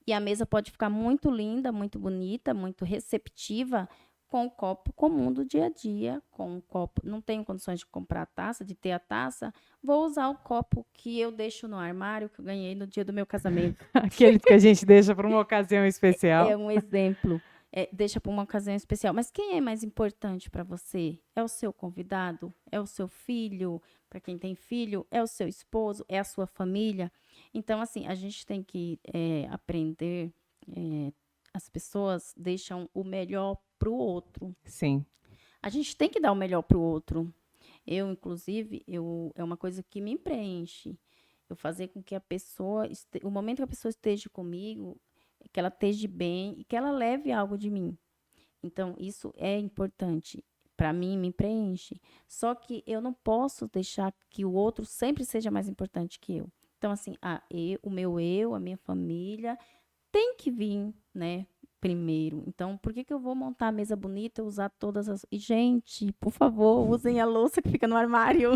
E a mesa pode ficar muito linda, muito bonita, muito receptiva com o copo comum do dia a dia, com o copo. Não tenho condições de comprar a taça, de ter a taça, vou usar o copo que eu deixo no armário, que eu ganhei no dia do meu casamento. aqueles que a gente deixa para uma ocasião especial. É um exemplo. Deixa para uma ocasião especial. Mas quem é mais importante para você? É o seu convidado? É o seu filho? Para quem tem filho? É o seu esposo? É a sua família? Então, assim, a gente tem que aprender. As pessoas deixam o melhor para o outro. Sim, A gente tem que dar o melhor para o outro. Eu, inclusive, é uma coisa que me preenche. Eu fazer com que a pessoa, o momento que a pessoa esteja comigo, que ela esteja bem e que ela leve algo de mim. Então, isso é importante. Para mim, me preenche. Só que eu não posso deixar que o outro sempre seja mais importante que eu. Então, assim, o meu a minha família, tem que vir, né? Primeiro. Então, por que eu vou montar a mesa bonita, usar todas as. E, gente, por favor, usem a louça que fica no armário.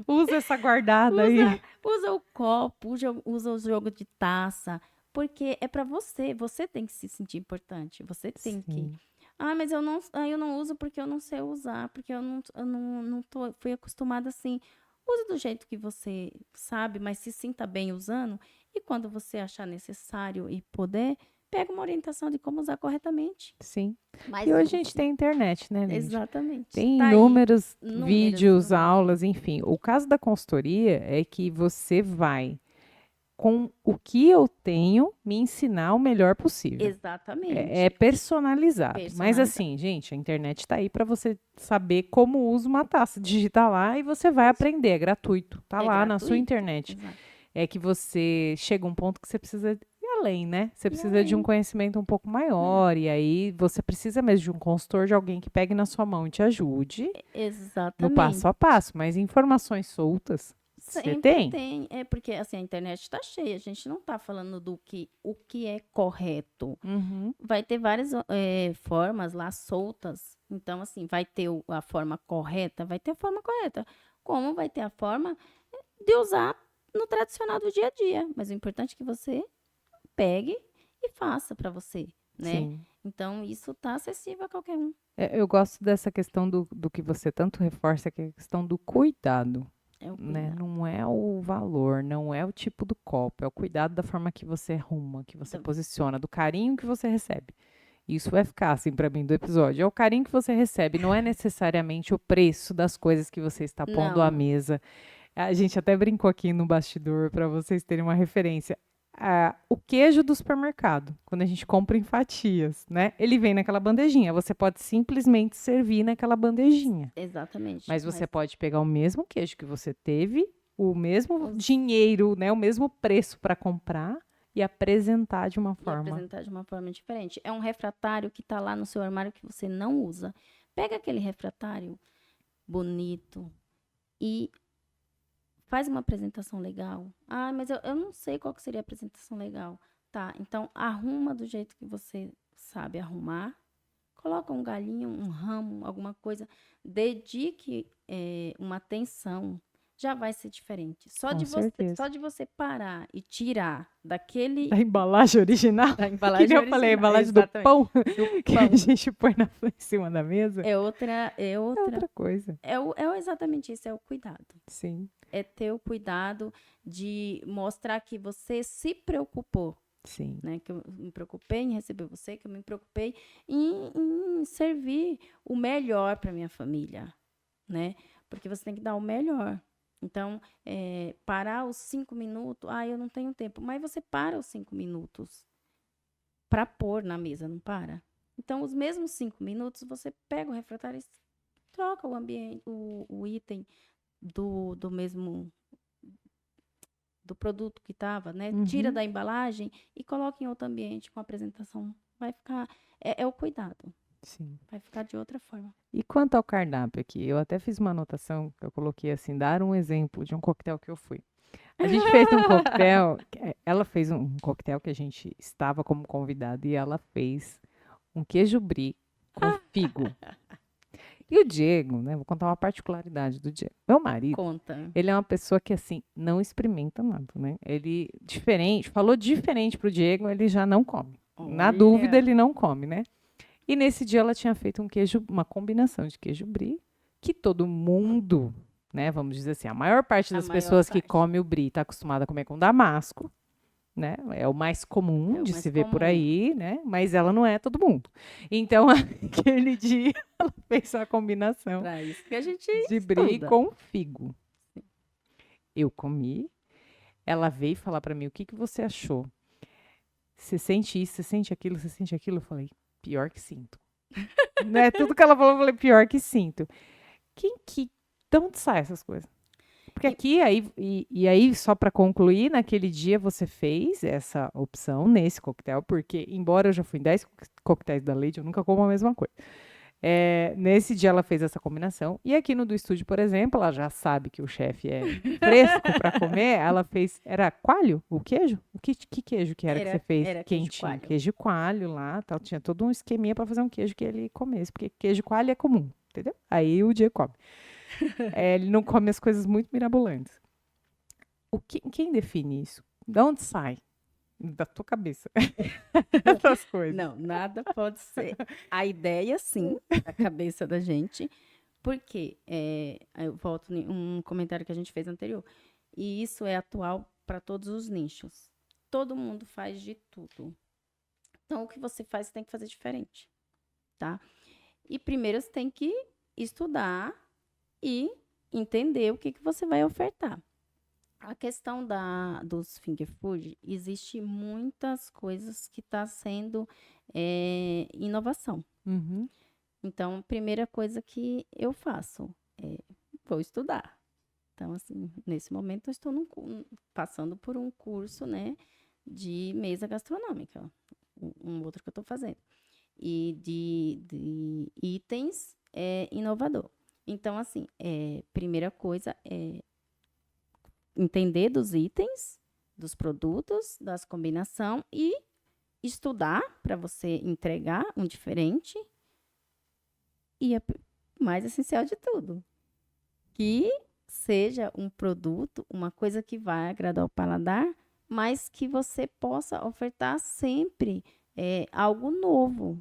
usa essa guardada Usa, aí. usa o copo, usa o jogo de taça, porque é para você. Você tem que se sentir importante. Você tem que. Sim. mas eu não uso porque eu não sei usar, porque eu não fui acostumada assim. Use do jeito que você sabe, mas se sinta bem usando. E quando você achar necessário e poder, pega uma orientação de como usar corretamente. Sim. Mas E hoje a gente use. tem internet, né, Lídia? Exatamente. Tem Tá aí. inúmeros Inúmeras, vídeos, inúmeras. aulas, enfim. O caso da consultoria é que você vai, com o que eu tenho, me ensinar o melhor possível. É Exatamente. personalizado. Mas Personalizar. assim, gente, a internet está aí para você saber como usa uma taça. Digita lá e você vai aprender. É gratuito. Tá É lá na sua gratuito. internet. Exato. É que você chega a um ponto que você precisa ir além, né? Você E precisa de um além, conhecimento um pouco melhor. maior. E aí você precisa mesmo de um consultor, de alguém que pegue na sua mão e te ajude no passo Exatamente. a passo. Mas informações soltas você Sempre tem. tem. É porque assim, a internet está cheia. A gente não está falando o que é correto. Uhum. Vai ter várias formas lá soltas. Então, assim, vai ter a forma correta, vai ter a forma correta. Como vai ter a forma de usar no tradicional do dia a dia. Mas o importante é que você pegue e faça para você, né? Sim. Então, isso tá acessível a qualquer um. Eu gosto dessa questão do que você tanto reforça, que é a questão do cuidado. É o Né? cuidado. Não é o valor, não é o tipo do copo, é o cuidado da forma que você arruma, que você Então, posiciona, do carinho que você recebe. Isso vai ficar assim para mim do episódio. É o carinho que você recebe, não é necessariamente o preço das coisas que você está pondo à não, mesa. A gente até brincou aqui no bastidor para vocês terem uma referência. O queijo do supermercado, quando a gente compra em fatias, né? Ele vem naquela bandejinha. Você pode simplesmente servir naquela bandejinha. exatamente. Mas você Mas pode pegar o mesmo queijo que você teve, o mesmo os- dinheiro, né, o mesmo preço para comprar e apresentar de uma e forma. apresentar de uma forma diferente. É um refratário que está lá no seu armário que você não usa. Pega aquele refratário bonito e faz uma apresentação legal. Mas eu não sei qual que seria a apresentação legal. Tá, então arruma do jeito que você sabe arrumar. Coloca um galinho, um ramo, alguma coisa. Dedique uma atenção. Já vai ser diferente. Com certeza. Só de você parar e tirar daquele Da embalagem original, da que nem embalagem eu falei, a original, embalagem do exatamente, pão do que a pão. gente põe em cima da mesa, É é outra. outra coisa. Exatamente isso, é o cuidado. Sim, É ter o cuidado de mostrar que você se preocupou, sim, né? Que eu me preocupei em receber você, que eu me preocupei em servir o melhor para minha família, né? Porque você tem que dar o melhor. Então, parar os 5 minutos, eu não tenho tempo. Mas você para os 5 minutos para pôr na mesa, não para? Então, os mesmos 5 minutos, você pega o refratário e troca o ambiente, o item do mesmo do produto que estava, né? Tira uhum, da embalagem e coloca em outro ambiente com a apresentação. Vai ficar. É o cuidado. sim. Vai ficar de outra forma. E quanto ao cardápio aqui, eu até fiz uma anotação que eu coloquei assim, dar um exemplo de um coquetel que eu fui. A gente fez um coquetel, ela fez um coquetel que a gente estava como convidado e ela fez um queijo brie com figo. E o Diego, né? Vou contar uma particularidade do Diego. Meu marido, Conta. ele é uma pessoa que assim não experimenta nada, né? Ele diferente, falou diferente pro Diego, ele já não come. Na dúvida, Olha. ele não come, né? E nesse dia ela tinha feito um queijo, uma combinação de queijo brie, que todo mundo, né, vamos dizer assim, a maior parte A das maior pessoas que parte. come o brie está acostumada a comer com damasco, né? É o mais comum É o de mais se ver por comum. aí, né? Mas ela não é todo mundo. Então, aquele dia ela fez a combinação Para isso que a gente de brie estuda. com figo. Eu comi, ela veio falar para mim o que que você achou. Você sente isso, você sente aquilo, você sente aquilo? Eu falei, pior que sinto. Né? Tudo que ela falou, eu falei, pior que sinto. De onde sai essas coisas? Porque E- aqui, aí, só para concluir, naquele dia você fez essa opção nesse coquetel, porque, embora eu já fui em 10 coquetéis da Lady, eu nunca como a mesma coisa. Nesse dia ela fez essa combinação. E aqui no do estúdio, por exemplo, ela já sabe que o chefe é fresco para comer. Ela fez. Era coalho? O queijo? Que queijo que era que você fez? Era queijo Quentinho. coalho. Queijo coalho lá, tal. Tinha todo um esqueminha para fazer um queijo que ele comesse, porque queijo coalho é comum, entendeu? Aí o dia come. Ele não come as coisas muito mirabolantes. Quem define isso? De onde sai? Da tua cabeça. Essas coisas. Não, nada pode ser. A ideia, sim, da cabeça da gente, porque eu volto em um comentário que a gente fez anterior, e isso é atual para todos os nichos. Todo mundo faz de tudo. Então, o que você faz, você tem que fazer diferente, tá? E primeiro você tem que estudar e entender o que, que você vai ofertar. A questão dos finger food, existe muitas coisas que está sendo inovação. Uhum. Então, a primeira coisa que eu faço é vou estudar. Então, assim, nesse momento eu estou passando por um curso, né, de mesa gastronômica, um outro que eu estou fazendo, e de itens inovador. Então, assim, primeira coisa é entender dos itens, dos produtos, das combinação e estudar para você entregar um diferente e mais essencial de tudo, que seja um produto, uma coisa que vai agradar o paladar, mas que você possa ofertar sempre algo novo,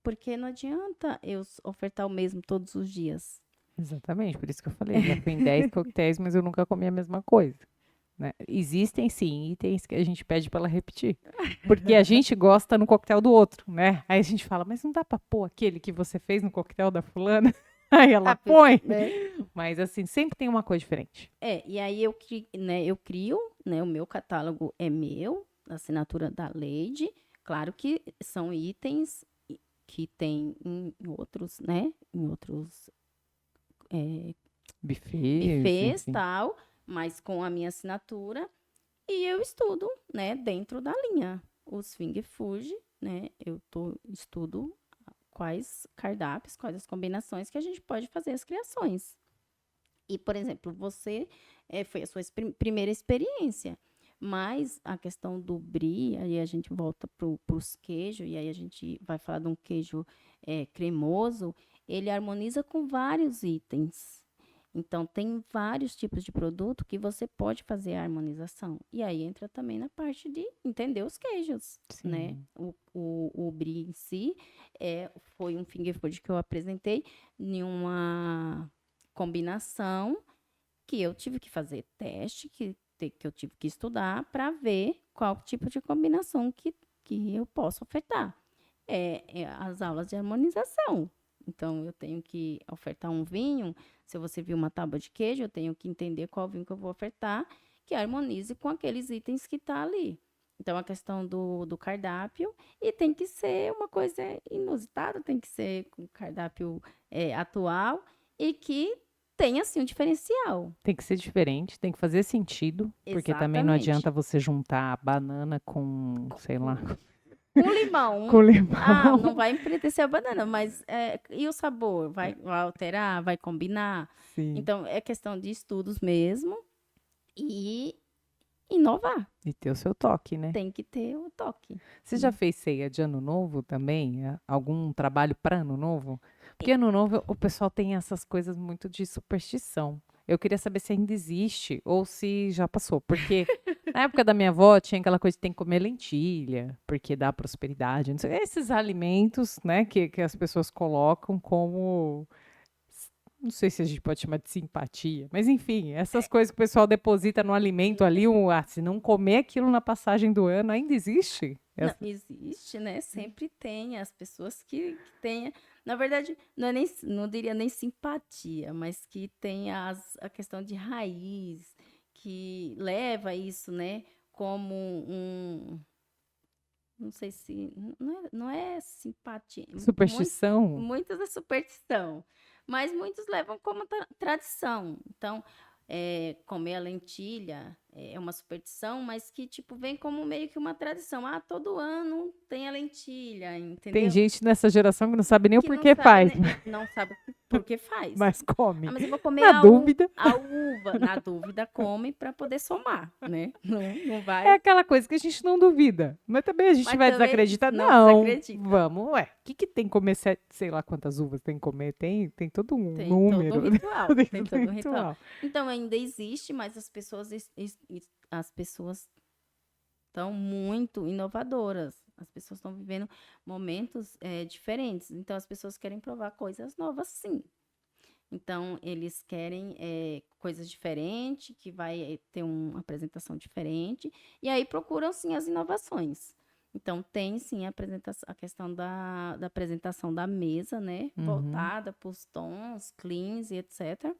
porque não adianta eu ofertar o mesmo todos os dias. Exatamente, por isso que eu falei, já fui em 10 coquetéis, mas eu nunca comi a mesma coisa, né? Existem, sim, itens que a gente pede para ela repetir, porque a gente gosta no coquetel do outro, né? Aí a gente fala, mas não dá para pôr aquele que você fez no coquetel da fulana? Aí ela põe, Né? mas assim, sempre tem uma coisa diferente. E aí eu crio, né, o meu catálogo é meu, a assinatura da Leide. Claro que são itens que tem em outros, né, em outros Buffets, buffets, enfim. tal, mas com a minha assinatura. E eu estudo, né, dentro da linha. Os finger food, né, estudo quais cardápios, quais as combinações que a gente pode fazer as criações. E, por exemplo, você foi a sua primeira experiência, mas a questão do brie, aí a gente volta para os queijos, e aí a gente vai falar de um queijo cremoso, ele harmoniza com vários itens. Então, tem vários tipos de produto que você pode fazer a harmonização. E aí entra também na parte de entender os queijos, né? Sim. O brie em si foi um finger food que eu apresentei em uma combinação que eu tive que fazer teste, que eu tive que estudar para ver qual tipo de combinação que eu posso ofertar. As aulas de harmonização. Então, eu tenho que ofertar um vinho. Se eu vou servir uma tábua de queijo, eu tenho que entender qual vinho que eu vou ofertar, que harmonize com aqueles itens que tá ali. Então, a questão do cardápio, e tem que ser uma coisa inusitada, tem que ser com cardápio atual e que tenha, assim, um diferencial. Tem que ser diferente, tem que fazer sentido, porque também não Exatamente. adianta você juntar banana com, sei lá, Com limão. com limão. Ah, não vai empretecer a banana, mas e o sabor? Vai alterar? Vai combinar? Sim. Então, é questão de estudos mesmo e inovar. E ter o seu toque, né? Tem que ter o toque. Você já fez ceia de ano novo também? Algum trabalho para ano novo? Porque ano novo o pessoal tem essas coisas muito de superstição. Eu queria saber se ainda existe ou se já passou. Porque na época da minha avó tinha aquela coisa de tem que comer lentilha, porque dá prosperidade. Não sei, esses alimentos, né, que as pessoas colocam como. Não sei se a gente pode chamar de simpatia, mas enfim, essas coisas que o pessoal deposita no alimento ali, se não comer aquilo na passagem do ano, ainda existe? Não, existe, né? Sempre tem as pessoas que têm. Na verdade, não diria nem simpatia, mas que tem a questão de raiz, que leva isso, né? Como não sei se. Não é simpatia. Superstição? Muitos é superstição, mas muitos levam como tradição. Então, comer a lentilha é uma superstição, mas que tipo vem como meio que uma tradição. Ah, todo ano tem a lentilha, Tem entendeu? gente nessa geração que não sabe nem o Que não porquê sabe, faz, não sabe por que faz. mas come. Ah, mas eu vou comer Na dúvida. a uva. Na dúvida, come para poder somar, né? Não vai. É aquela coisa que a gente não duvida. Mas também a gente Mas vai também desacreditar. não Não, desacredita. vamos, ué. O que tem que comer, sei lá quantas uvas tem que comer? Tem todo um Tem número. todo um ritual. Tem Tem todo todo um um ritual. Então, ainda existe, mas as pessoas estão muito inovadoras. As pessoas estão vivendo momentos diferentes. Então, as pessoas querem provar coisas novas, sim. Então, eles querem coisas diferentes, que vai ter uma apresentação diferente. E aí procuram, sim, as inovações. Então, tem, sim, a questão da apresentação da mesa, né? Uhum. Voltada para os tons, cleans e etc.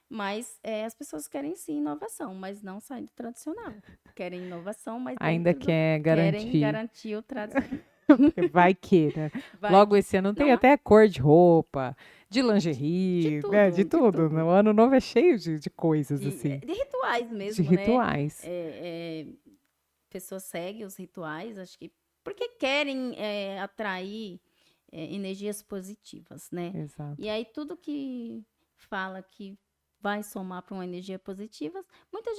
Mas as pessoas querem, sim, inovação, mas não saem do tradicional. Querem inovação, mas Ainda dentro do... quer Querem garantir. garantir o tradicional. Porque vai que, né? Vai Logo que... esse ano tem Não, até cor de roupa, de de lingerie, né? De tudo, de tudo. Né? tudo. O ano novo é cheio de coisas, assim, De rituais de mesmo, né? rituais. Pessoas seguem os rituais, acho que porque querem atrair energias positivas, né? E Exato. aí tudo que fala que vai somar para uma energia positiva, muitas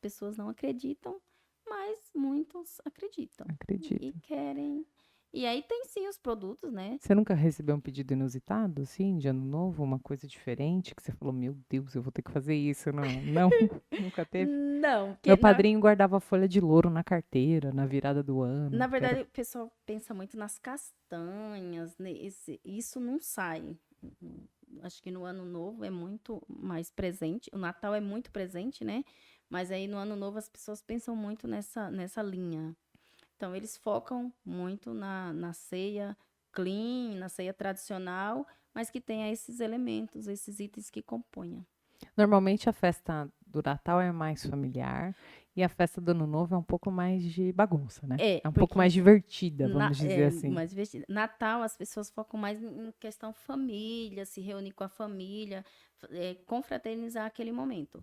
pessoas não acreditam, mas muitos acreditam e Acredito. querem. E aí tem sim os produtos, né? Você nunca recebeu um pedido inusitado, assim, de ano novo, uma coisa diferente, que você falou, meu Deus, eu vou ter que fazer isso? Não, não, nunca teve. Não, Meu porque padrinho guardava folha de louro na carteira, na virada do ano, na que era verdade, o pessoal pensa muito nas castanhas, né? Isso não sai. Acho que no ano novo é muito mais presente. O Natal é muito presente, né? Mas aí no ano novo as pessoas pensam muito nessa linha. Então, eles focam muito na ceia clean, na ceia tradicional, mas que tenha esses elementos, esses itens que componham. Normalmente a festa do Natal é mais familiar e a festa do Ano Novo é um pouco mais de bagunça, né? É, É um pouco mais porque divertida, vamos dizer assim. mais divertido. Natal, as pessoas focam mais em questão família, se reunir com a família, confraternizar aquele momento.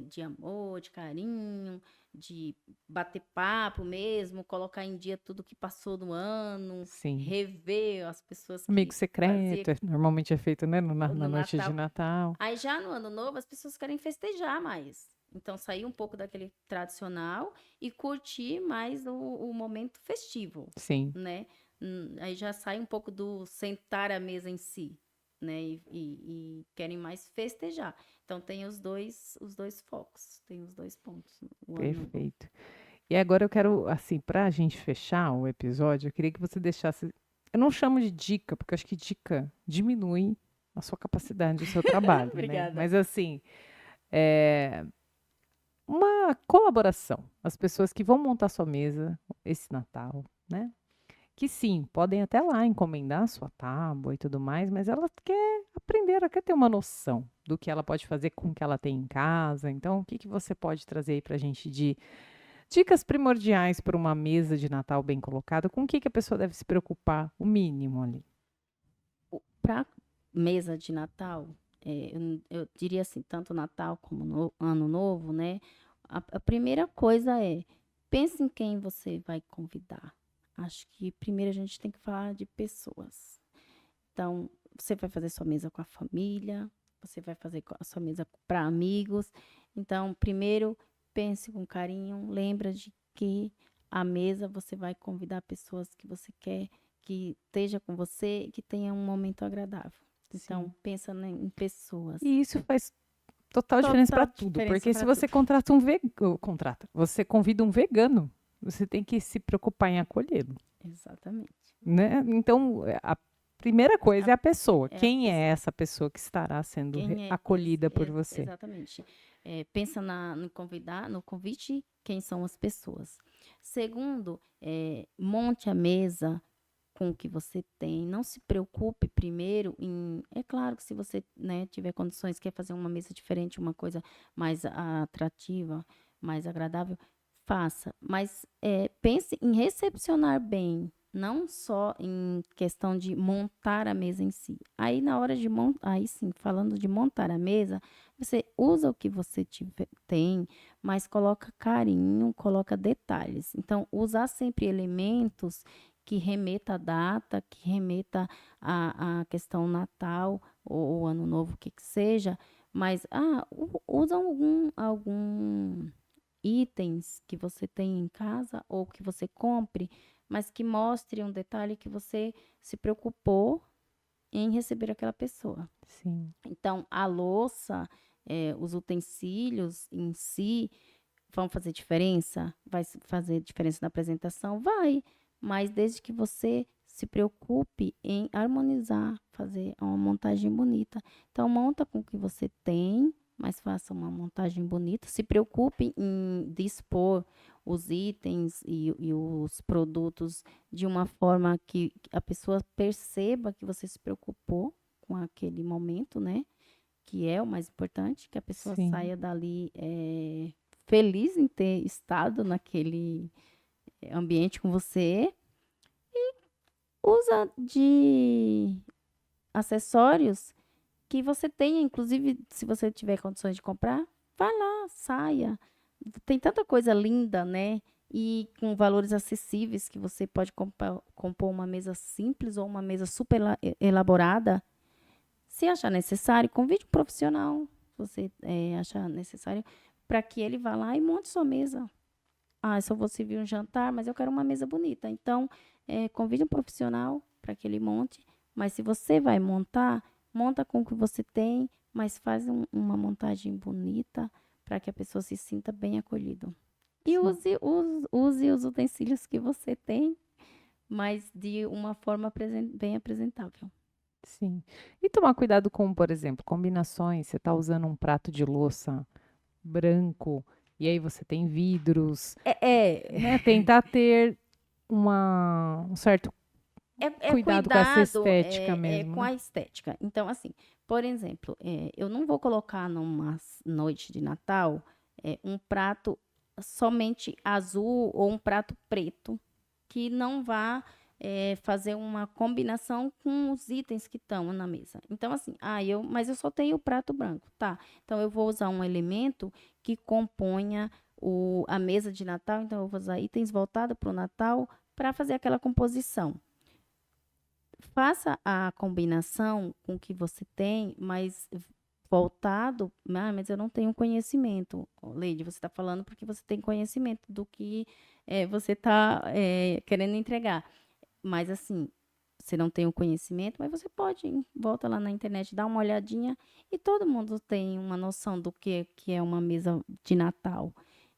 De amor, de carinho, de bater papo mesmo, colocar em dia tudo que passou no ano, Sim. rever as pessoas Amigo que fazia secreto, normalmente é feito, né, na no noite de Natal. Natal. Aí já no ano novo as pessoas querem festejar mais. Então sair um pouco daquele tradicional e curtir mais o momento festivo, Sim, né? Aí já sai um pouco do sentar à mesa em si, né? E querem mais festejar. Então tem os dois focos, tem os dois pontos. O ano perfeito. E agora eu quero, assim, para a gente fechar o episódio, eu queria que você deixasse. Eu não chamo de dica, porque eu acho que dica diminui a sua capacidade, o seu trabalho, né? Obrigada. Mas assim, é, uma colaboração. As pessoas que vão montar sua mesa esse Natal, né? Que sim, podem até lá encomendar a sua tábua e tudo mais, mas ela quer aprender, ela quer ter uma noção do que ela pode fazer com o que ela tem em casa. Então, o que que você pode trazer aí para a gente de dicas primordiais para uma mesa de Natal bem colocada? Com o que que a pessoa deve se preocupar? O mínimo ali. Para mesa de Natal, eu diria assim, tanto Natal como Ano Novo, né? A primeira coisa pense em quem você vai convidar. Acho que primeiro a gente tem que falar de pessoas. Então, você vai fazer sua mesa com a família, você vai fazer a sua mesa para amigos. Então, primeiro, pense com carinho, lembra de que a mesa você vai convidar pessoas que você quer que esteja com você e que tenha um momento agradável. Sim. Então, pensa em pessoas. E isso faz total diferença para Total tudo, diferença porque se para você tudo. contrata um vegano, você convida um vegano, você tem que se preocupar em acolhê-lo, Exatamente. né? Então, a primeira coisa A- é a pessoa. É a Quem é pessoa. essa pessoa que estará sendo Quem é acolhida por você? exatamente? Pensa no convite, quem são as pessoas. Segundo, monte a mesa com o que você tem. Não se preocupe primeiro em. É claro que se você, né, tiver condições, quer fazer uma mesa diferente, uma coisa mais atrativa, mais agradável, faça. Mas pense em recepcionar bem. Não só em questão de montar a mesa em si. Aí, na hora de montar, aí sim, falando de montar a mesa, você usa o que você tem, mas coloca carinho, coloca detalhes. Então, usar sempre elementos que remeta à data, que remeta à questão Natal ou Ano Novo, o que que seja, mas usam algum itens que você tem em casa ou que você compre, mas que mostre um detalhe que você se preocupou em receber aquela pessoa. Sim, Então, a louça, os utensílios em si, vão fazer diferença? Vai fazer diferença na apresentação? Vai, mas desde que você se preocupe em harmonizar, fazer uma montagem bonita. Então, monta com o que você tem, mas faça uma montagem bonita. Se preocupe em dispor os itens e os produtos de uma forma que a pessoa perceba que você se preocupou com aquele momento, né? Que é o mais importante, que a pessoa Sim. saia dali feliz em ter estado naquele ambiente com você. Usa de acessórios que você tenha, inclusive, se você tiver condições de comprar, vai lá, saia. Tem tanta coisa linda, né? E com valores acessíveis que você pode compor uma mesa simples ou uma mesa super elaborada. Se achar necessário, convide um profissional, se você achar necessário, para que ele vá lá e monte sua mesa. Ah, eu só vou servir um jantar, mas eu quero uma mesa bonita. Então, convide um profissional para que ele monte. Mas se você vai montar, monta com o que você tem, mas faz uma montagem bonita para que a pessoa se sinta bem acolhida. E Sim. use os utensílios que você tem, mas de uma forma bem apresentável. Sim. E tomar cuidado com, por exemplo, combinações. Você está usando um prato de louça branco e aí você tem vidros, né? Tentar ter um certo cuidado com essa Cuidado estética mesmo, com né? a estética. Então, assim, por exemplo, eu não vou colocar numa noite de Natal um prato somente azul ou um prato preto que não vá fazer uma combinação com os itens que estão na mesa. Então, assim, mas eu só tenho o prato branco, tá? Então, eu vou usar um elemento que componha a mesa de Natal. Então, eu vou usar itens voltados para o Natal para fazer aquela composição. Faça a combinação com o que você tem, mas voltado, mas eu não tenho conhecimento. Leide, você está falando porque você tem conhecimento do que você está querendo entregar. Mas assim, você não tem o conhecimento, mas você pode ir, volta lá na internet, dá uma olhadinha e todo mundo tem uma noção do que é uma mesa de Natal.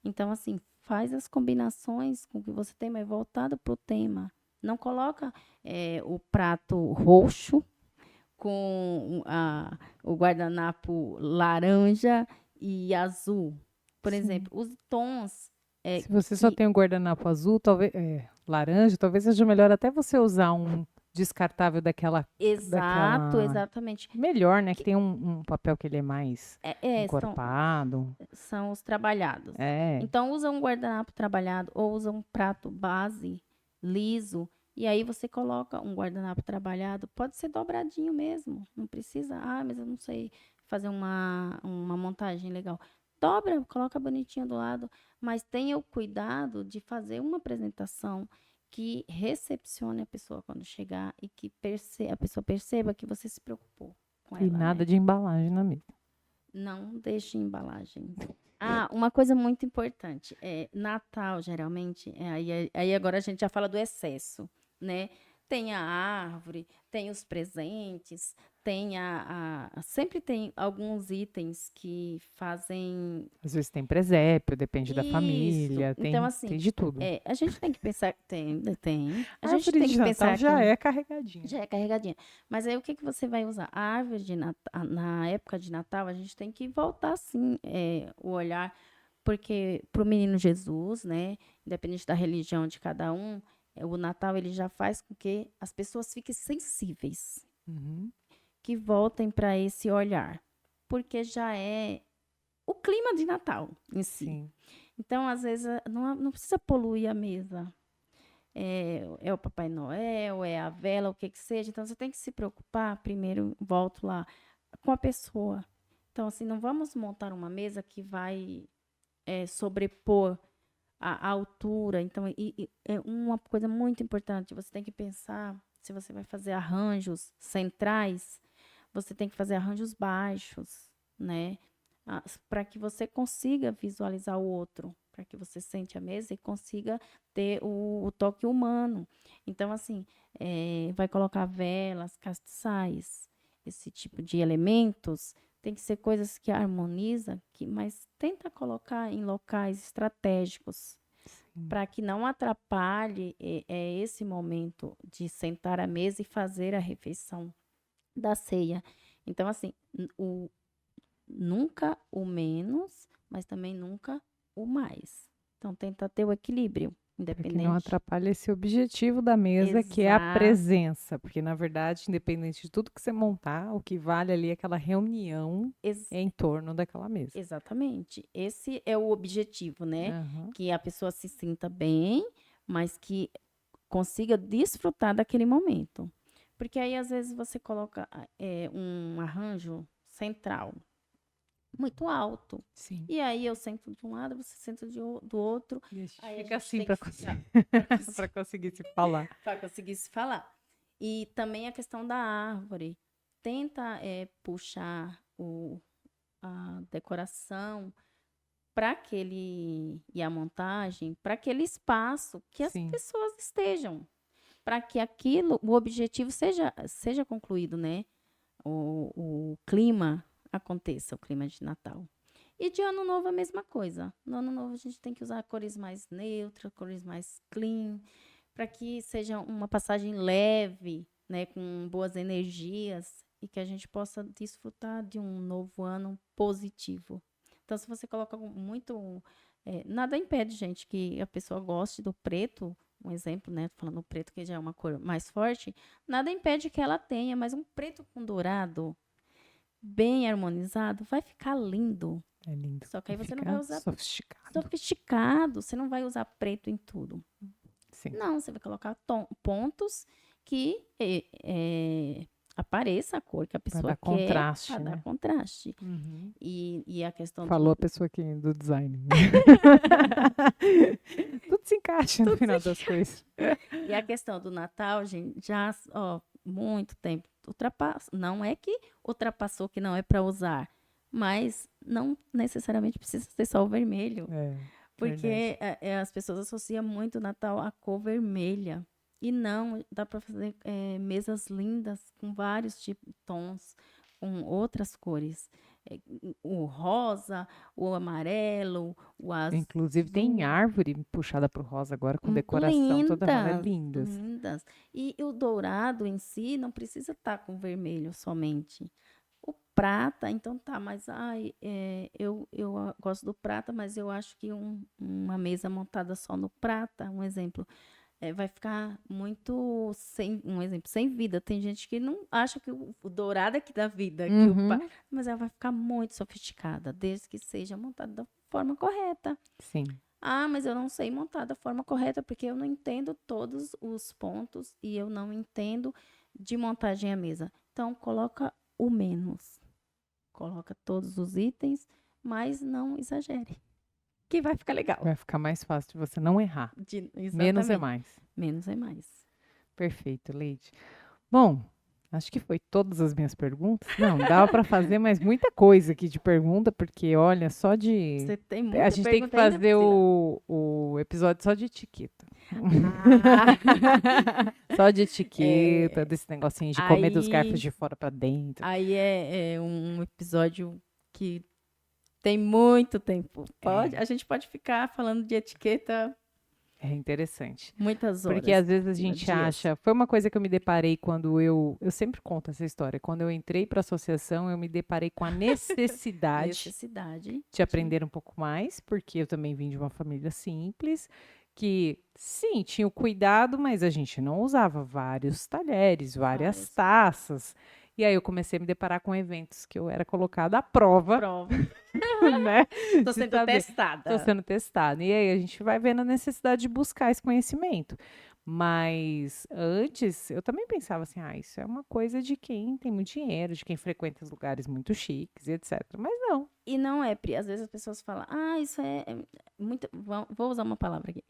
Então, assim, faz as combinações com o que você tem, mas voltado para o tema. Não coloca o prato roxo com o guardanapo laranja e azul. Por Sim. exemplo, os tons Se você só que tem um guardanapo azul, talvez, laranja, talvez seja melhor até você usar um descartável exato, daquela exatamente. melhor, né? Que tem um papel que ele é mais São, encorpado. são os trabalhados. É, Então, usa um guardanapo trabalhado ou usa um prato base liso. E aí você coloca um guardanapo trabalhado. Pode ser dobradinho mesmo. Não precisa. Ah, mas eu não sei fazer uma montagem legal. Dobra, coloca bonitinho do lado. Mas tenha o cuidado de fazer uma apresentação que recepcione a pessoa quando chegar e que a pessoa perceba que você se preocupou com e ela, nada né? de embalagem na mesa. Não deixe embalagem. Ah, uma coisa muito importante. Natal, geralmente, aí agora a gente já fala do excesso, né? Tem a árvore, tem os presentes, sempre tem alguns itens que fazem Às vezes tem presépio, depende da isso. família, Então, tem assim, de tudo. a gente tem que pensar, tem. A A gente árvore tem de que Natal pensar que já é carregadinha. já é carregadinha. Mas aí o que que você vai usar? A árvore de Natal, na época de Natal, a gente tem que voltar assim o olhar, porque para o menino Jesus, né, independente da religião de cada um, o Natal ele já faz com que as pessoas fiquem sensíveis, Uhum, que voltem para esse olhar, porque já é o clima de Natal em si. sim. Então, às vezes, não precisa poluir a mesa. É o Papai Noel, é a vela, o que que seja. Então, você tem que se preocupar, primeiro, volto lá, com a pessoa. Então, assim, não vamos montar uma mesa que vai sobrepor a altura. Então, é uma coisa muito importante. Você tem que pensar, se você vai fazer arranjos centrais, você tem que fazer arranjos baixos, né? Para que você consiga visualizar o outro, para que você sente a mesa e consiga ter o toque humano. Então, assim, vai colocar velas, castiçais, esse tipo de elementos, tem que ser coisas que harmoniza, mas tenta colocar em locais estratégicos para que não atrapalhe esse momento de sentar à mesa e fazer a refeição da ceia. Então, assim, nunca o menos, mas também nunca o mais. Então, tenta ter o equilíbrio, Para que não independente. atrapalhe esse objetivo da mesa, que é a Exato. presença. Porque, na verdade, independente de tudo que você montar, o que vale ali é aquela reunião em torno daquela mesa. Exatamente. Esse é o objetivo, né? Aham. Que a pessoa se sinta bem, mas que consiga desfrutar daquele momento. Porque aí, às vezes, você coloca um arranjo central muito alto. Sim. E aí eu sento de um lado, você senta do outro. E a gente Aí a fica gente assim tem para que conseguir, ficar pra conseguir se falar. para conseguir se falar. E também a questão da árvore. Tenta puxar a decoração para aquele e a montagem para aquele espaço que as Sim. pessoas estejam, para que aquilo, o objetivo seja concluído, né? O clima aconteça, o clima de Natal. E de Ano Novo a mesma coisa. No Ano Novo a gente tem que usar cores mais neutras, cores mais clean, para que seja uma passagem leve, né, com boas energias e que a gente possa desfrutar de um novo ano positivo. Então, se você coloca muito. Nada impede, gente, que a pessoa goste do preto, um exemplo, né? Tô falando preto, que já é uma cor mais forte, nada impede que ela tenha, mas um preto com dourado, bem harmonizado, vai ficar lindo. É lindo. Só que aí você não Fica vai usar sofisticado. você não vai usar preto em tudo. Sim. Não, você vai colocar pontos que apareça a cor que a pessoa dar quer. contraste, Para né? dar contraste. Uhum. E a questão Falou a pessoa aqui do design. Tudo se encaixa no final das coisas. E a questão do Natal, gente, já, muito tempo ultrapassou. Não é que ultrapassou que não é para usar, mas não necessariamente precisa ser só o vermelho. Porque as pessoas associam muito o Natal à cor vermelha. E não, dá para fazer mesas lindas com vários tipos de tons, com outras cores. O rosa, o amarelo, o azul. Inclusive tem árvore puxada pro rosa agora, com decoração toda lindas. Lindas. E o dourado em si não precisa estar com vermelho somente. O prata, então tá, mas eu gosto do prata, mas eu acho que uma mesa montada só no prata, um exemplo, vai ficar muito sem vida. Tem gente que não acha que o dourado é que dá vida, mas ela vai ficar muito sofisticada, desde que seja montada da forma correta. Sim. Ah, mas eu não sei montar da forma correta, porque eu não entendo todos os pontos e eu não entendo de montagem à mesa. Então, coloca o menos. Coloca todos os itens, mas não exagere. Que vai ficar legal. Vai ficar mais fácil de você não errar. Exatamente. Menos é mais. Menos é mais. Perfeito, Leide. Bom, acho que foi todas as minhas perguntas. Não, dava para fazer mais muita coisa aqui de pergunta, porque olha, só de... Você tem muita A gente tem que fazer o episódio só de etiqueta. Só de etiqueta, desse negocinho de comer dos garfos de fora para dentro. Aí é um episódio que tem muito tempo. A gente pode ficar falando de etiqueta. É interessante. Muitas horas. Porque às vezes a gente acha. Foi uma coisa que eu me deparei quando eu sempre conto essa história. Quando eu entrei para a associação, eu me deparei com a necessidade de aprender um pouco mais, porque eu também vim de uma família simples, que sim, tinha o cuidado, mas a gente não usava vários talheres, várias taças. E aí eu comecei a me deparar com eventos que eu era colocada à prova. Né? Tô sendo testada. Tô sendo testada. E aí a gente vai vendo a necessidade de buscar esse conhecimento. Mas antes, eu também pensava assim, isso é uma coisa de quem tem muito dinheiro, de quem frequenta os lugares muito chiques, etc. Mas não. E não é, Pri. Às vezes as pessoas falam, isso é muito... Vou usar uma palavra aqui.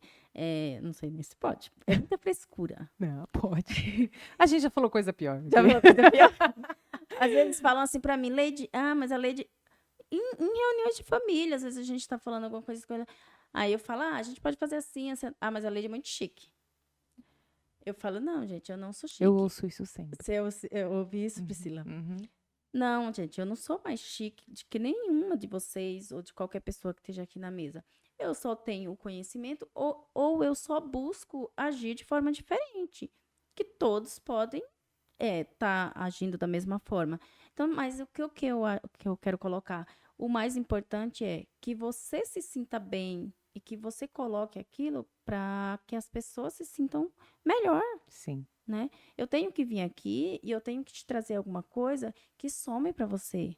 Não sei nem se pode. É muita frescura. Não, pode. A gente já falou coisa pior. Já falou coisa pior? Às vezes falam assim pra mim, Leide, mas a Leide... Em reuniões de família, às vezes a gente tá falando alguma coisa com ela. Aí eu falo, a gente pode fazer assim. Mas a Leide é muito chique. Eu falo, não, gente, eu não sou chique. Eu ouço isso sempre. Você ouvi isso, Priscila? Uhum. Não, gente, eu não sou mais chique de que nenhuma de vocês ou de qualquer pessoa que esteja aqui na mesa. Eu só tenho o conhecimento ou eu só busco agir de forma diferente, que todos podem tá agindo da mesma forma. Então, mas o que eu quero colocar, o mais importante é que você se sinta bem e que você coloque aquilo para que as pessoas se sintam melhor, Sim. né? Eu tenho que vir aqui e eu tenho que te trazer alguma coisa que some para você.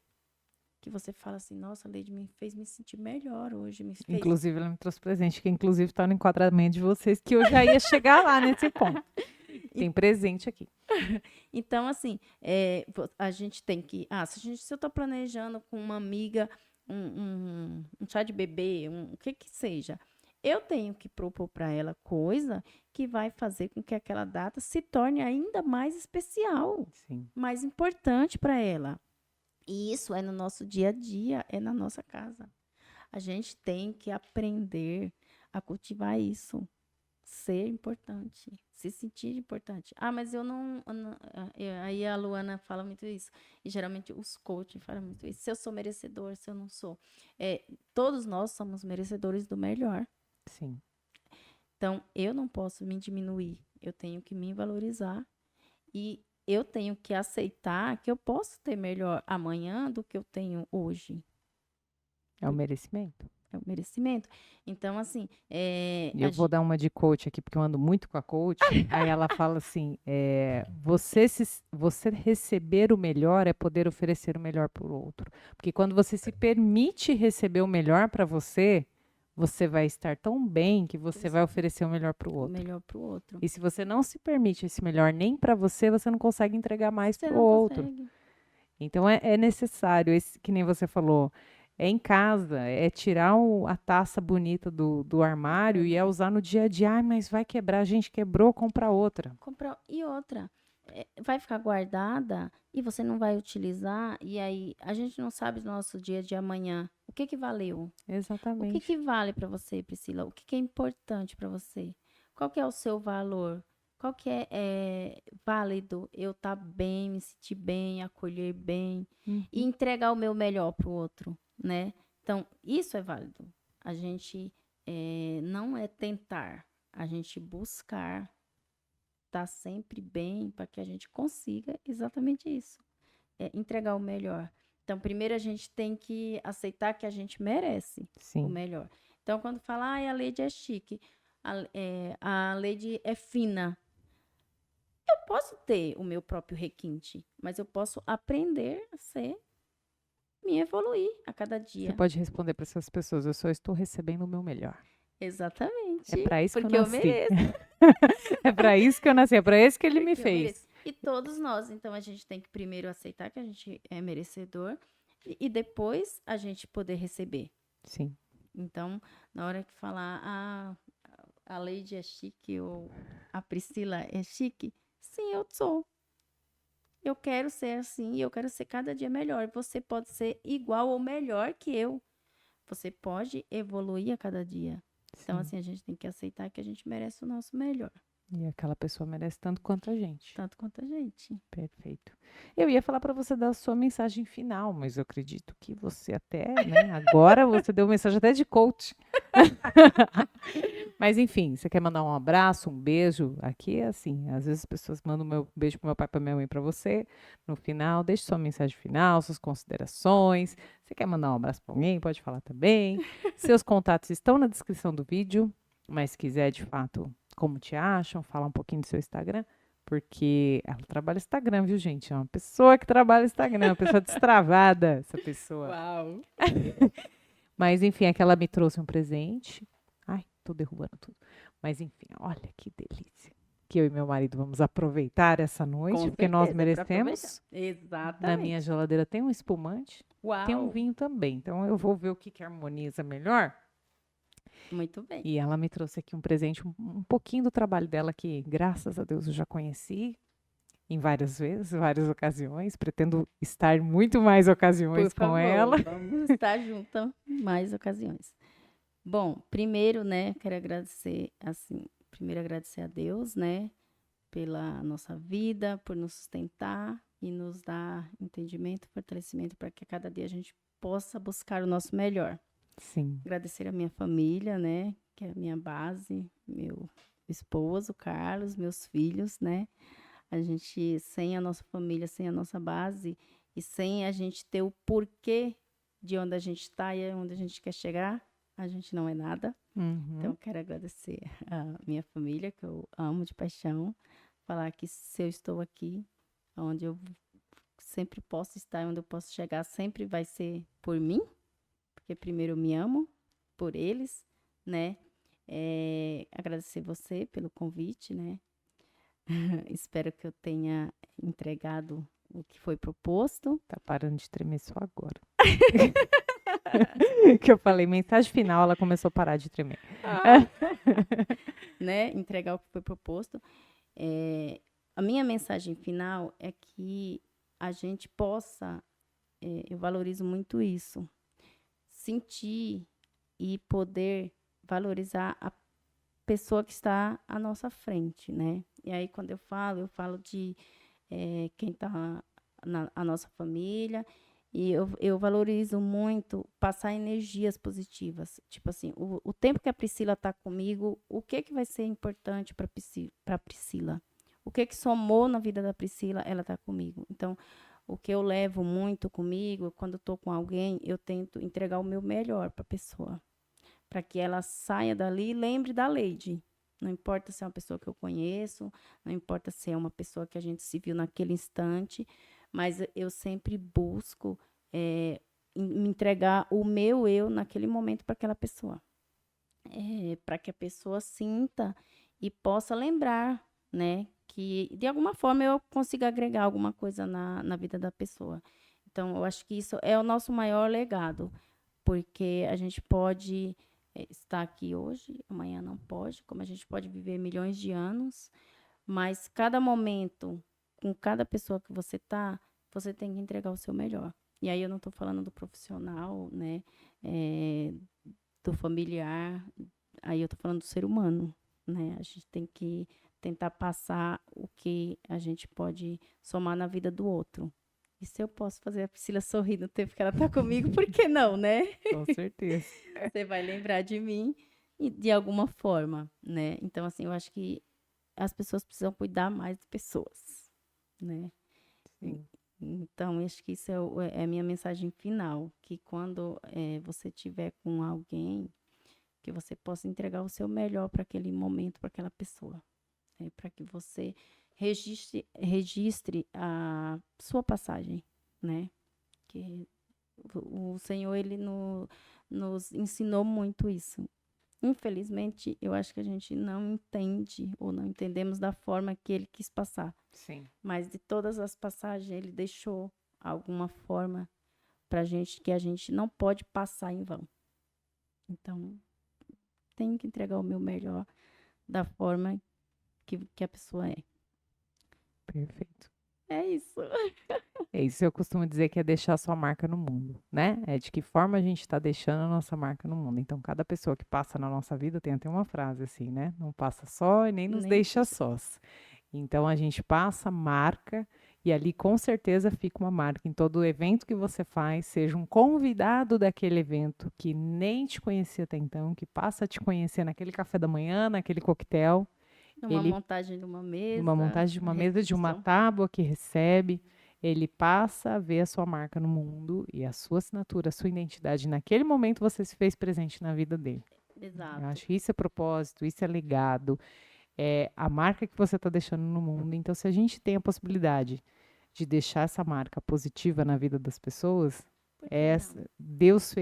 Que você fala assim, nossa, a Lady me fez me sentir melhor hoje, me fez. Inclusive, ela me trouxe presente, que inclusive está no enquadramento de vocês, que eu já ia chegar lá nesse ponto. Tem presente aqui. Então, assim, a gente tem que. Se eu estou planejando com uma amiga um chá de bebê, o que que seja, eu tenho que propor para ela coisa que vai fazer com que aquela data se torne ainda mais especial, Sim. mais importante para ela. E isso é no nosso dia a dia, é na nossa casa. A gente tem que aprender a cultivar isso. Ser importante, se sentir importante. Mas aí a Luana fala muito isso. E geralmente os coaches falam muito isso. Se eu sou merecedor, se eu não sou. Todos nós somos merecedores do melhor. Sim. Então, eu não posso me diminuir. Eu tenho que me valorizar. E eu tenho que aceitar que eu posso ter melhor amanhã do que eu tenho hoje. É o merecimento. É o merecimento. Então, assim, E eu vou dar uma de coach aqui, porque eu ando muito com a coach. Aí ela fala assim: você receber o melhor é poder oferecer o melhor para o outro. Porque quando você se permite receber o melhor para você, você vai estar tão bem que você vai oferecer o melhor para o o outro. melhor para o outro. E se você não se permite esse melhor nem para você, você não consegue entregar mais Você para o não outro. consegue. Então é necessário, que nem você falou, é em casa, é tirar a taça bonita do armário e é usar no dia a dia. Ai, mas vai quebrar, a gente quebrou, compra outra. E outra, vai ficar guardada e você não vai utilizar, e aí a gente não sabe do nosso dia de amanhã. O que que valeu? O que Exatamente. que vale para você, Priscila? O que que é importante para você? Qual que é o seu valor? Qual que é válido eu estar bem, me sentir bem, acolher bem e Uhum. entregar o meu melhor para o outro, né? Então, isso é válido. A gente não é tentar, a gente buscar estar sempre bem para que a gente consiga exatamente isso, entregar o melhor. Então, primeiro a gente tem que aceitar que a gente merece o Sim. melhor. Então, quando fala, a Lady é chique, a Lady é fina, eu posso ter o meu próprio requinte, mas eu posso aprender a me evoluir a cada Você dia. pode responder para essas pessoas: eu só estou recebendo o meu melhor. Exatamente. É para isso que eu Porque eu nasci. mereço. É para isso que eu nasci, é para isso que ele me Porque eu fez. mereço. E todos nós, então a gente tem que primeiro aceitar que a gente é merecedor e depois a gente poder receber. Sim. Então, na hora que falar, a Lady é chique ou a Priscila é chique, sim, eu sou. Eu quero ser assim e eu quero ser cada dia melhor. Você pode ser igual ou melhor que eu. Você pode evoluir a cada dia. Então, Sim. assim, a gente tem que aceitar que a gente merece o nosso melhor. E aquela pessoa merece tanto quanto a gente. Tanto quanto a gente. Perfeito. Eu ia falar para você dar a sua mensagem final, mas eu acredito que você até, né? Agora você deu mensagem até de coach. Mas enfim, você quer mandar um abraço, um beijo? Aqui é assim, às vezes as pessoas mandam um beijo pro meu pai, para minha mãe, para você. No final, deixe sua mensagem final, suas considerações. Você quer mandar um abraço para alguém? Pode falar também. Seus contatos estão na descrição do vídeo, mas se quiser de fato como te acham, falar um pouquinho do seu Instagram, porque ela trabalha Instagram, viu, gente? É uma pessoa que trabalha Instagram, uma pessoa destravada, essa pessoa. Uau! Mas, enfim, é que ela me trouxe um presente. Ai, tô derrubando tudo. Mas, enfim, olha que delícia. Que eu e meu marido vamos aproveitar essa noite, Com porque nós certeza, é pra merecemos. Exatamente. Na minha geladeira tem um espumante, tem um Uau! vinho também. Então, eu vou ver o que harmoniza melhor. Muito bem. E ela me trouxe aqui um presente, um pouquinho do trabalho dela, que graças a Deus eu já conheci em várias vezes, várias ocasiões. Pretendo estar muito mais ocasiões Por com favor, ela. vamos estar juntas mais ocasiões. Bom, primeiro, né, quero agradecer, assim, primeiro agradecer a Deus, né, pela nossa vida, por nos sustentar, e nos dá entendimento, fortalecimento para que a cada dia a gente possa buscar o nosso melhor. Sim. Agradecer a minha família, né, que é a minha base, meu esposo, Carlos, meus filhos, né? A gente, sem a nossa família, sem a nossa base e sem a gente ter o porquê de onde a gente está e onde a gente quer chegar, a gente não é nada. Então, Uhum. eu quero agradecer a minha família, que eu amo de paixão, falar que se eu estou aqui, onde eu sempre posso estar, onde eu posso chegar, sempre vai ser por mim, porque primeiro eu me amo, por eles, né? Agradecer você pelo convite, né? Espero que eu tenha entregado o que foi proposto, Tá parando de tremer só agora. Que eu falei, mensagem final, ela começou a parar de tremer. né? Entregar o que foi proposto. A minha mensagem final é que a gente possa, eu valorizo muito isso, sentir e poder valorizar a pessoa que está à nossa frente, né? E aí, quando eu falo de quem está a nossa família, e eu valorizo muito passar energias positivas. Tipo assim, o tempo que a Priscila está comigo, o que que vai ser importante para a Priscila? O que que somou na vida da Priscila, ela está comigo. Então, o que eu levo muito comigo, quando estou com alguém, eu tento entregar o meu melhor para a pessoa, para que ela saia dali e lembre da Leide. Não importa se é uma pessoa que eu conheço, não importa se é uma pessoa que a gente se viu naquele instante, mas eu sempre busco me entregar o meu eu naquele momento para aquela pessoa. Para que a pessoa sinta e possa lembrar, né? Que de alguma forma eu consiga agregar alguma coisa na vida da pessoa. Então, eu acho que isso é o nosso maior legado, porque a gente pode estar aqui hoje, amanhã não pode, como a gente pode viver milhões de anos, mas cada momento, com cada pessoa que você está, você tem que entregar o seu melhor. E aí eu não estou falando do profissional, né, é, do familiar, aí eu estou falando do ser humano, né? A gente tem que tentar passar o que a gente pode somar na vida do outro. E se eu posso fazer a Priscila sorrir no tempo que ela está comigo, por que não, né? Com certeza. Você vai lembrar de mim de alguma forma, né? Então, assim, eu acho que as pessoas precisam cuidar mais de pessoas, né? Sim. Então, acho que isso é a minha mensagem final, que quando você tiver com alguém, que você possa entregar o seu melhor para aquele momento, para aquela pessoa, né? Para que você registre a sua passagem, né? Que o Senhor, ele nos ensinou muito isso. Infelizmente, eu acho que a gente não entende ou não entendemos da forma que ele quis passar. Sim. Mas de todas as passagens, ele deixou alguma forma para a gente que a gente não pode passar em vão. Então, tenho que entregar o meu melhor da forma que a pessoa é. Perfeito. É isso. É isso, eu costumo dizer que é deixar sua marca no mundo, né? É de que forma a gente está deixando a nossa marca no mundo. Então, cada pessoa que passa na nossa vida tem até uma frase assim, né? Não passa só e nem nos Nem deixa sós. Então, a gente passa, marca, e ali com certeza fica uma marca em todo evento que você faz, seja um convidado daquele evento que nem te conhecia até então, que passa a te conhecer naquele café da manhã, naquele coquetel, numa ele montagem de uma numa mesa, montagem de a uma mesa, de uma recepção. tábua que recebe, ele passa a ver a sua marca no mundo e a sua assinatura, a sua identidade. Naquele momento você se fez presente na vida dele. Eu Exato. acho que isso é propósito, isso é legado, é a marca que você está deixando no mundo. Então, se a gente tem a possibilidade de deixar essa marca positiva na vida das pessoas, Por que não? Deus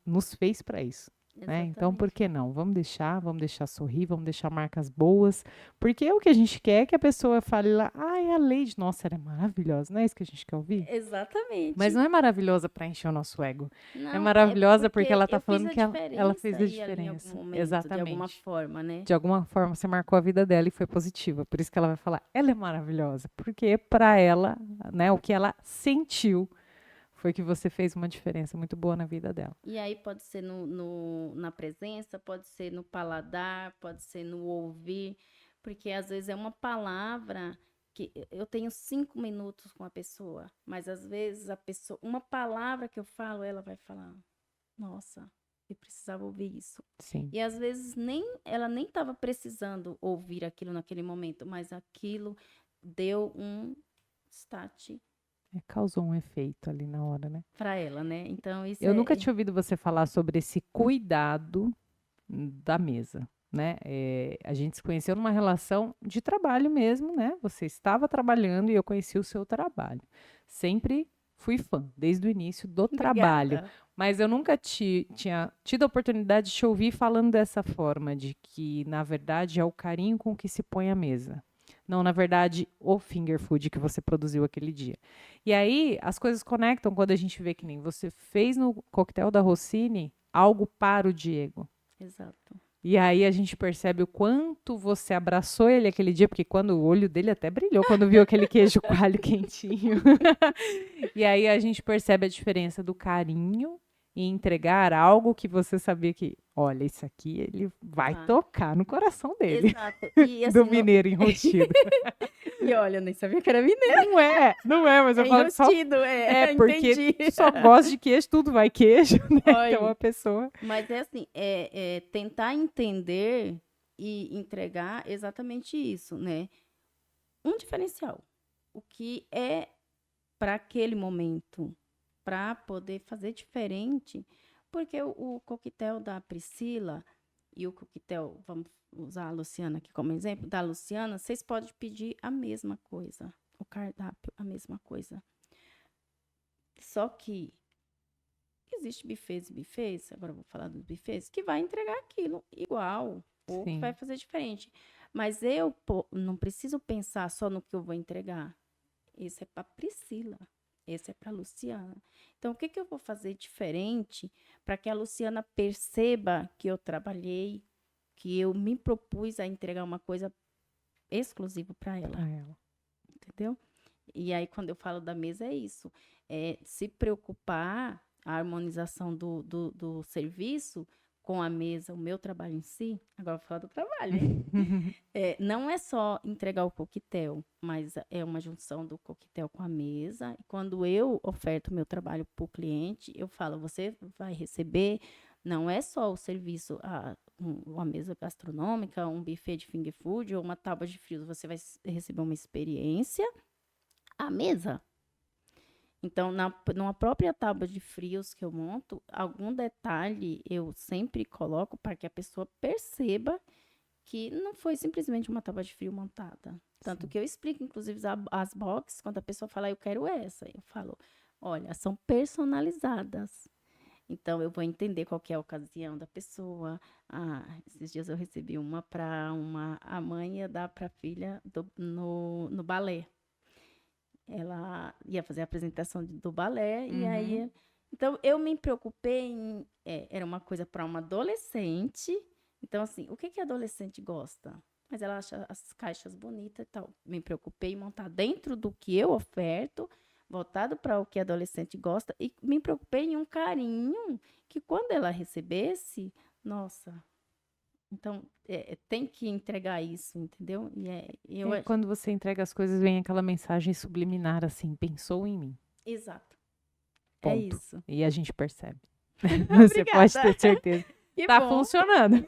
nos fez para isso. Né? Então, por Exatamente. que não? Vamos deixar sorrir, vamos deixar marcas boas, porque o que a gente quer é que a pessoa fale lá, ai, a Leide, nossa, ela é maravilhosa, não é isso que a gente quer ouvir? Mas Exatamente. não é maravilhosa para encher o nosso ego. É Não, é maravilhosa porque porque ela tá eu fiz falando a que ela diferença fez a aí ali em algum diferença. momento, de alguma Exatamente. forma, né? De alguma forma, você marcou a vida dela e foi positiva. Por isso que ela vai falar, ela é maravilhosa. Porque para ela, né, o que ela sentiu foi que você fez uma diferença muito boa na vida dela. E aí pode ser na presença, pode ser no paladar, pode ser no ouvir, porque às vezes é uma palavra que eu tenho 5 minutos com a pessoa, mas às vezes uma palavra que eu falo, ela vai falar, nossa, eu precisava ouvir isso. Sim. E às vezes ela nem estava precisando ouvir aquilo naquele momento, mas aquilo deu um start Causou um efeito ali na hora, né? para ela, né? Então isso Eu nunca tinha ouvido você falar sobre esse cuidado da mesa, né? A gente se conheceu numa relação de trabalho mesmo, né? Você estava trabalhando e eu conheci o seu trabalho. Sempre fui fã, desde o início do trabalho. Obrigada. Mas eu nunca tinha tido a oportunidade de te ouvir falando dessa forma, de que, na verdade, é o carinho com que se põe à mesa. Não, na verdade, o finger food que você produziu aquele dia. E aí, as coisas conectam quando a gente vê que nem você fez no coquetel da Rossini algo para o Diego. Exato. E aí a gente percebe o quanto você abraçou ele aquele dia, porque quando o olho dele até brilhou quando viu aquele queijo coalho quentinho. E aí a gente percebe a diferença do carinho e entregar algo que você sabia que, olha, isso aqui ele vai tocar no coração dele. Exato. E, assim, Do mineiro enrostido. E olha, eu nem sabia que era mineiro. Não é, mas eu falo só... Enrostido, porque entendi. tu só gosta de queijo, tudo vai queijo, né? Olha, Então a pessoa... Mas é assim, tentar entender e entregar exatamente isso, né? Um diferencial. O que é para aquele momento, para poder fazer diferente. Porque o coquetel da Priscila e o coquetel, vamos usar a Luciana aqui como exemplo, da Luciana, vocês podem pedir a mesma coisa. O cardápio, a mesma coisa. Só que existe bufês e bufês, agora eu vou falar dos bufês, que vai entregar aquilo igual, ou que vai fazer diferente. Mas eu não preciso pensar só no que eu vou entregar. Esse é para Priscila, esse é para Luciana. Então, o que eu vou fazer diferente para que a Luciana perceba que eu trabalhei, que eu me propus a entregar uma coisa exclusiva para ela. Entendeu? E aí, quando eu falo da mesa, é isso. Se preocupar, a harmonização do serviço com a mesa, o meu trabalho em si. Agora eu vou falar do trabalho. Não é só entregar o coquetel, mas é uma junção do coquetel com a mesa. E quando eu oferto meu trabalho para o cliente, eu falo, você vai receber, não é só o serviço, uma mesa gastronômica, um buffet de finger food ou uma tábua de frios. Você vai receber uma experiência à mesa. Então, numa própria tábua de frios que eu monto, algum detalhe eu sempre coloco para que a pessoa perceba que não foi simplesmente uma tábua de frio montada. Tanto que eu explico, inclusive, as boxes, quando a pessoa fala, eu quero essa. Eu falo, olha, são personalizadas. Então, eu vou entender qual que é a ocasião da pessoa. Esses dias eu recebi uma para a mãe ia dar para a filha no balé. Ela ia fazer a apresentação do balé, e aí... Então, eu me preocupei em... era uma coisa para uma adolescente. Então, assim, o que a adolescente gosta? Mas ela acha as caixas bonitas e tal. Me preocupei em montar dentro do que eu oferto, voltado para o que a adolescente gosta, e me preocupei em um carinho que quando ela recebesse, nossa... Então, tem que entregar isso, entendeu? Quando você entrega as coisas, vem aquela mensagem subliminar, assim, pensou em mim. Exato. Ponto. É isso. E a gente percebe. Você pode ter certeza. Tá funcionando.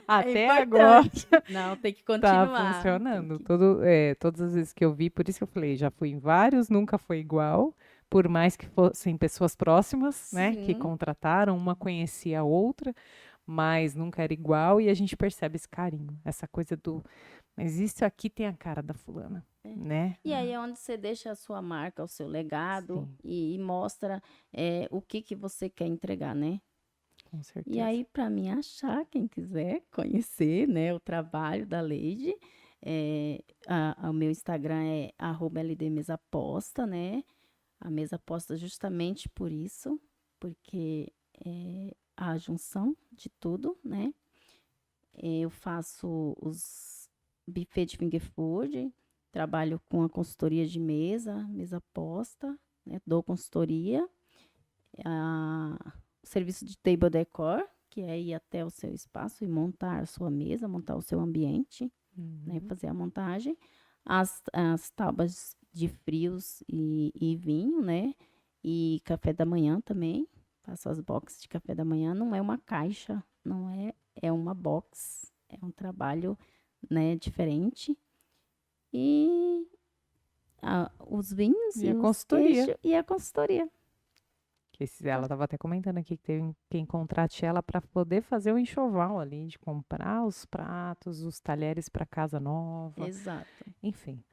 Até agora. Não, tem que continuar. Tá funcionando. Todas as vezes que eu vi, por isso que eu falei, já fui em vários, nunca foi igual. Por mais que fossem pessoas próximas, né? Que contrataram, uma conhecia a outra, mas nunca era igual. E a gente percebe esse carinho, essa coisa do... Mas isso aqui tem a cara da fulana, né? E aí é onde você deixa a sua marca, o seu legado e mostra o que você quer entregar, né? Com certeza. E aí, para mim achar, quem quiser conhecer, né, o trabalho da Lady, o meu Instagram é @ldmesaposta, né? A mesa posta justamente por isso, porque é a junção de tudo, né? Eu faço os buffet de finger food, trabalho com a consultoria de mesa posta, né? Dou consultoria, serviço de table decor, que é ir até o seu espaço e montar a sua mesa, montar o seu ambiente, né? Fazer a montagem. as tábuas de frios e vinho, né? E café da manhã também. Faço as boxes de café da manhã. Não é uma caixa, não é, é uma box. É um trabalho, né, diferente. E os vinhos E e a os consultoria. queijos e a consultoria. Ela estava até comentando aqui que tem quem contrate ela para poder fazer o enxoval ali, de comprar os pratos, os talheres para casa nova, Exato. enfim.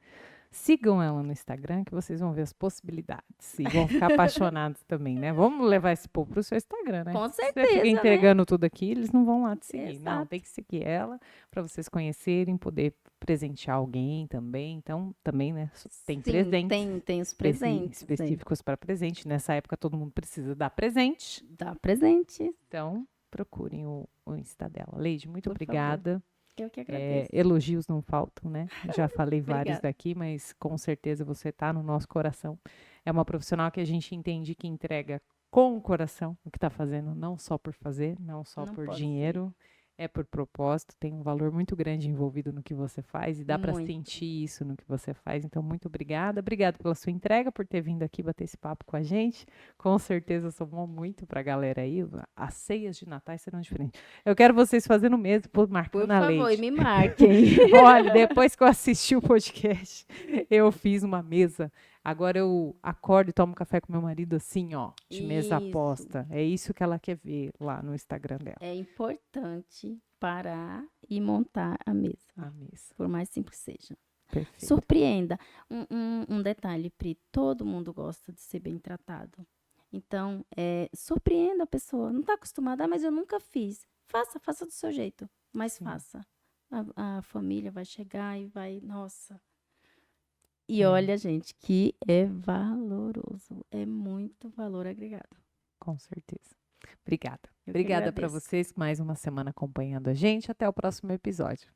Sigam ela no Instagram que vocês vão ver as possibilidades e vão ficar apaixonados também, né? Vamos levar esse povo pro seu Instagram, né? Com Se você fica certeza, né? entregando tudo aqui, eles não vão lá te seguir. Não, Exato. tem que seguir ela para vocês conhecerem, poder presentear alguém também. Então, também, né? Tem Sim, presentes tem os presentes, né? específicos para presente. Nessa época, todo mundo precisa dar presente. Dá presente, Então, procurem o Insta dela. Leide, muito por favor. obrigada. Eu que agradeço. Elogios não faltam, né? Já falei vários Obrigada. daqui, mas com certeza você está no nosso coração. É uma profissional que a gente entende que entrega com o coração o que está fazendo, não só por fazer, não só Não por pode dinheiro, é por propósito, tem um valor muito grande envolvido no que você faz e dá para Muito. sentir isso no que você faz. Então, muito obrigada. Obrigada pela sua entrega, por ter vindo aqui bater esse papo com a gente. Com certeza somou muito para a galera aí. As ceias de Natal serão diferentes. Eu quero vocês fazendo o mesmo, marcando Por a favor, Leide. e me marquem. Olha, depois que eu assisti o podcast, eu fiz uma mesa. Agora eu acordo e tomo café com meu marido assim, ó, de mesa Isso. aposta. É isso que ela quer ver lá no Instagram dela. É importante parar e montar a mesa, A mesa. por mais simples que seja. Perfeito. Surpreenda. Um detalhe, Pri, todo mundo gosta de ser bem tratado. Então, surpreenda a pessoa. Não está acostumada, mas eu nunca fiz. Faça do seu jeito, mas Sim. faça. A família vai chegar e vai, nossa. E olha, gente, que é valoroso. É muito valor agregado. Com certeza. Obrigada. Eu que Obrigada para agradeço. vocês mais uma semana acompanhando a gente. Até o próximo episódio.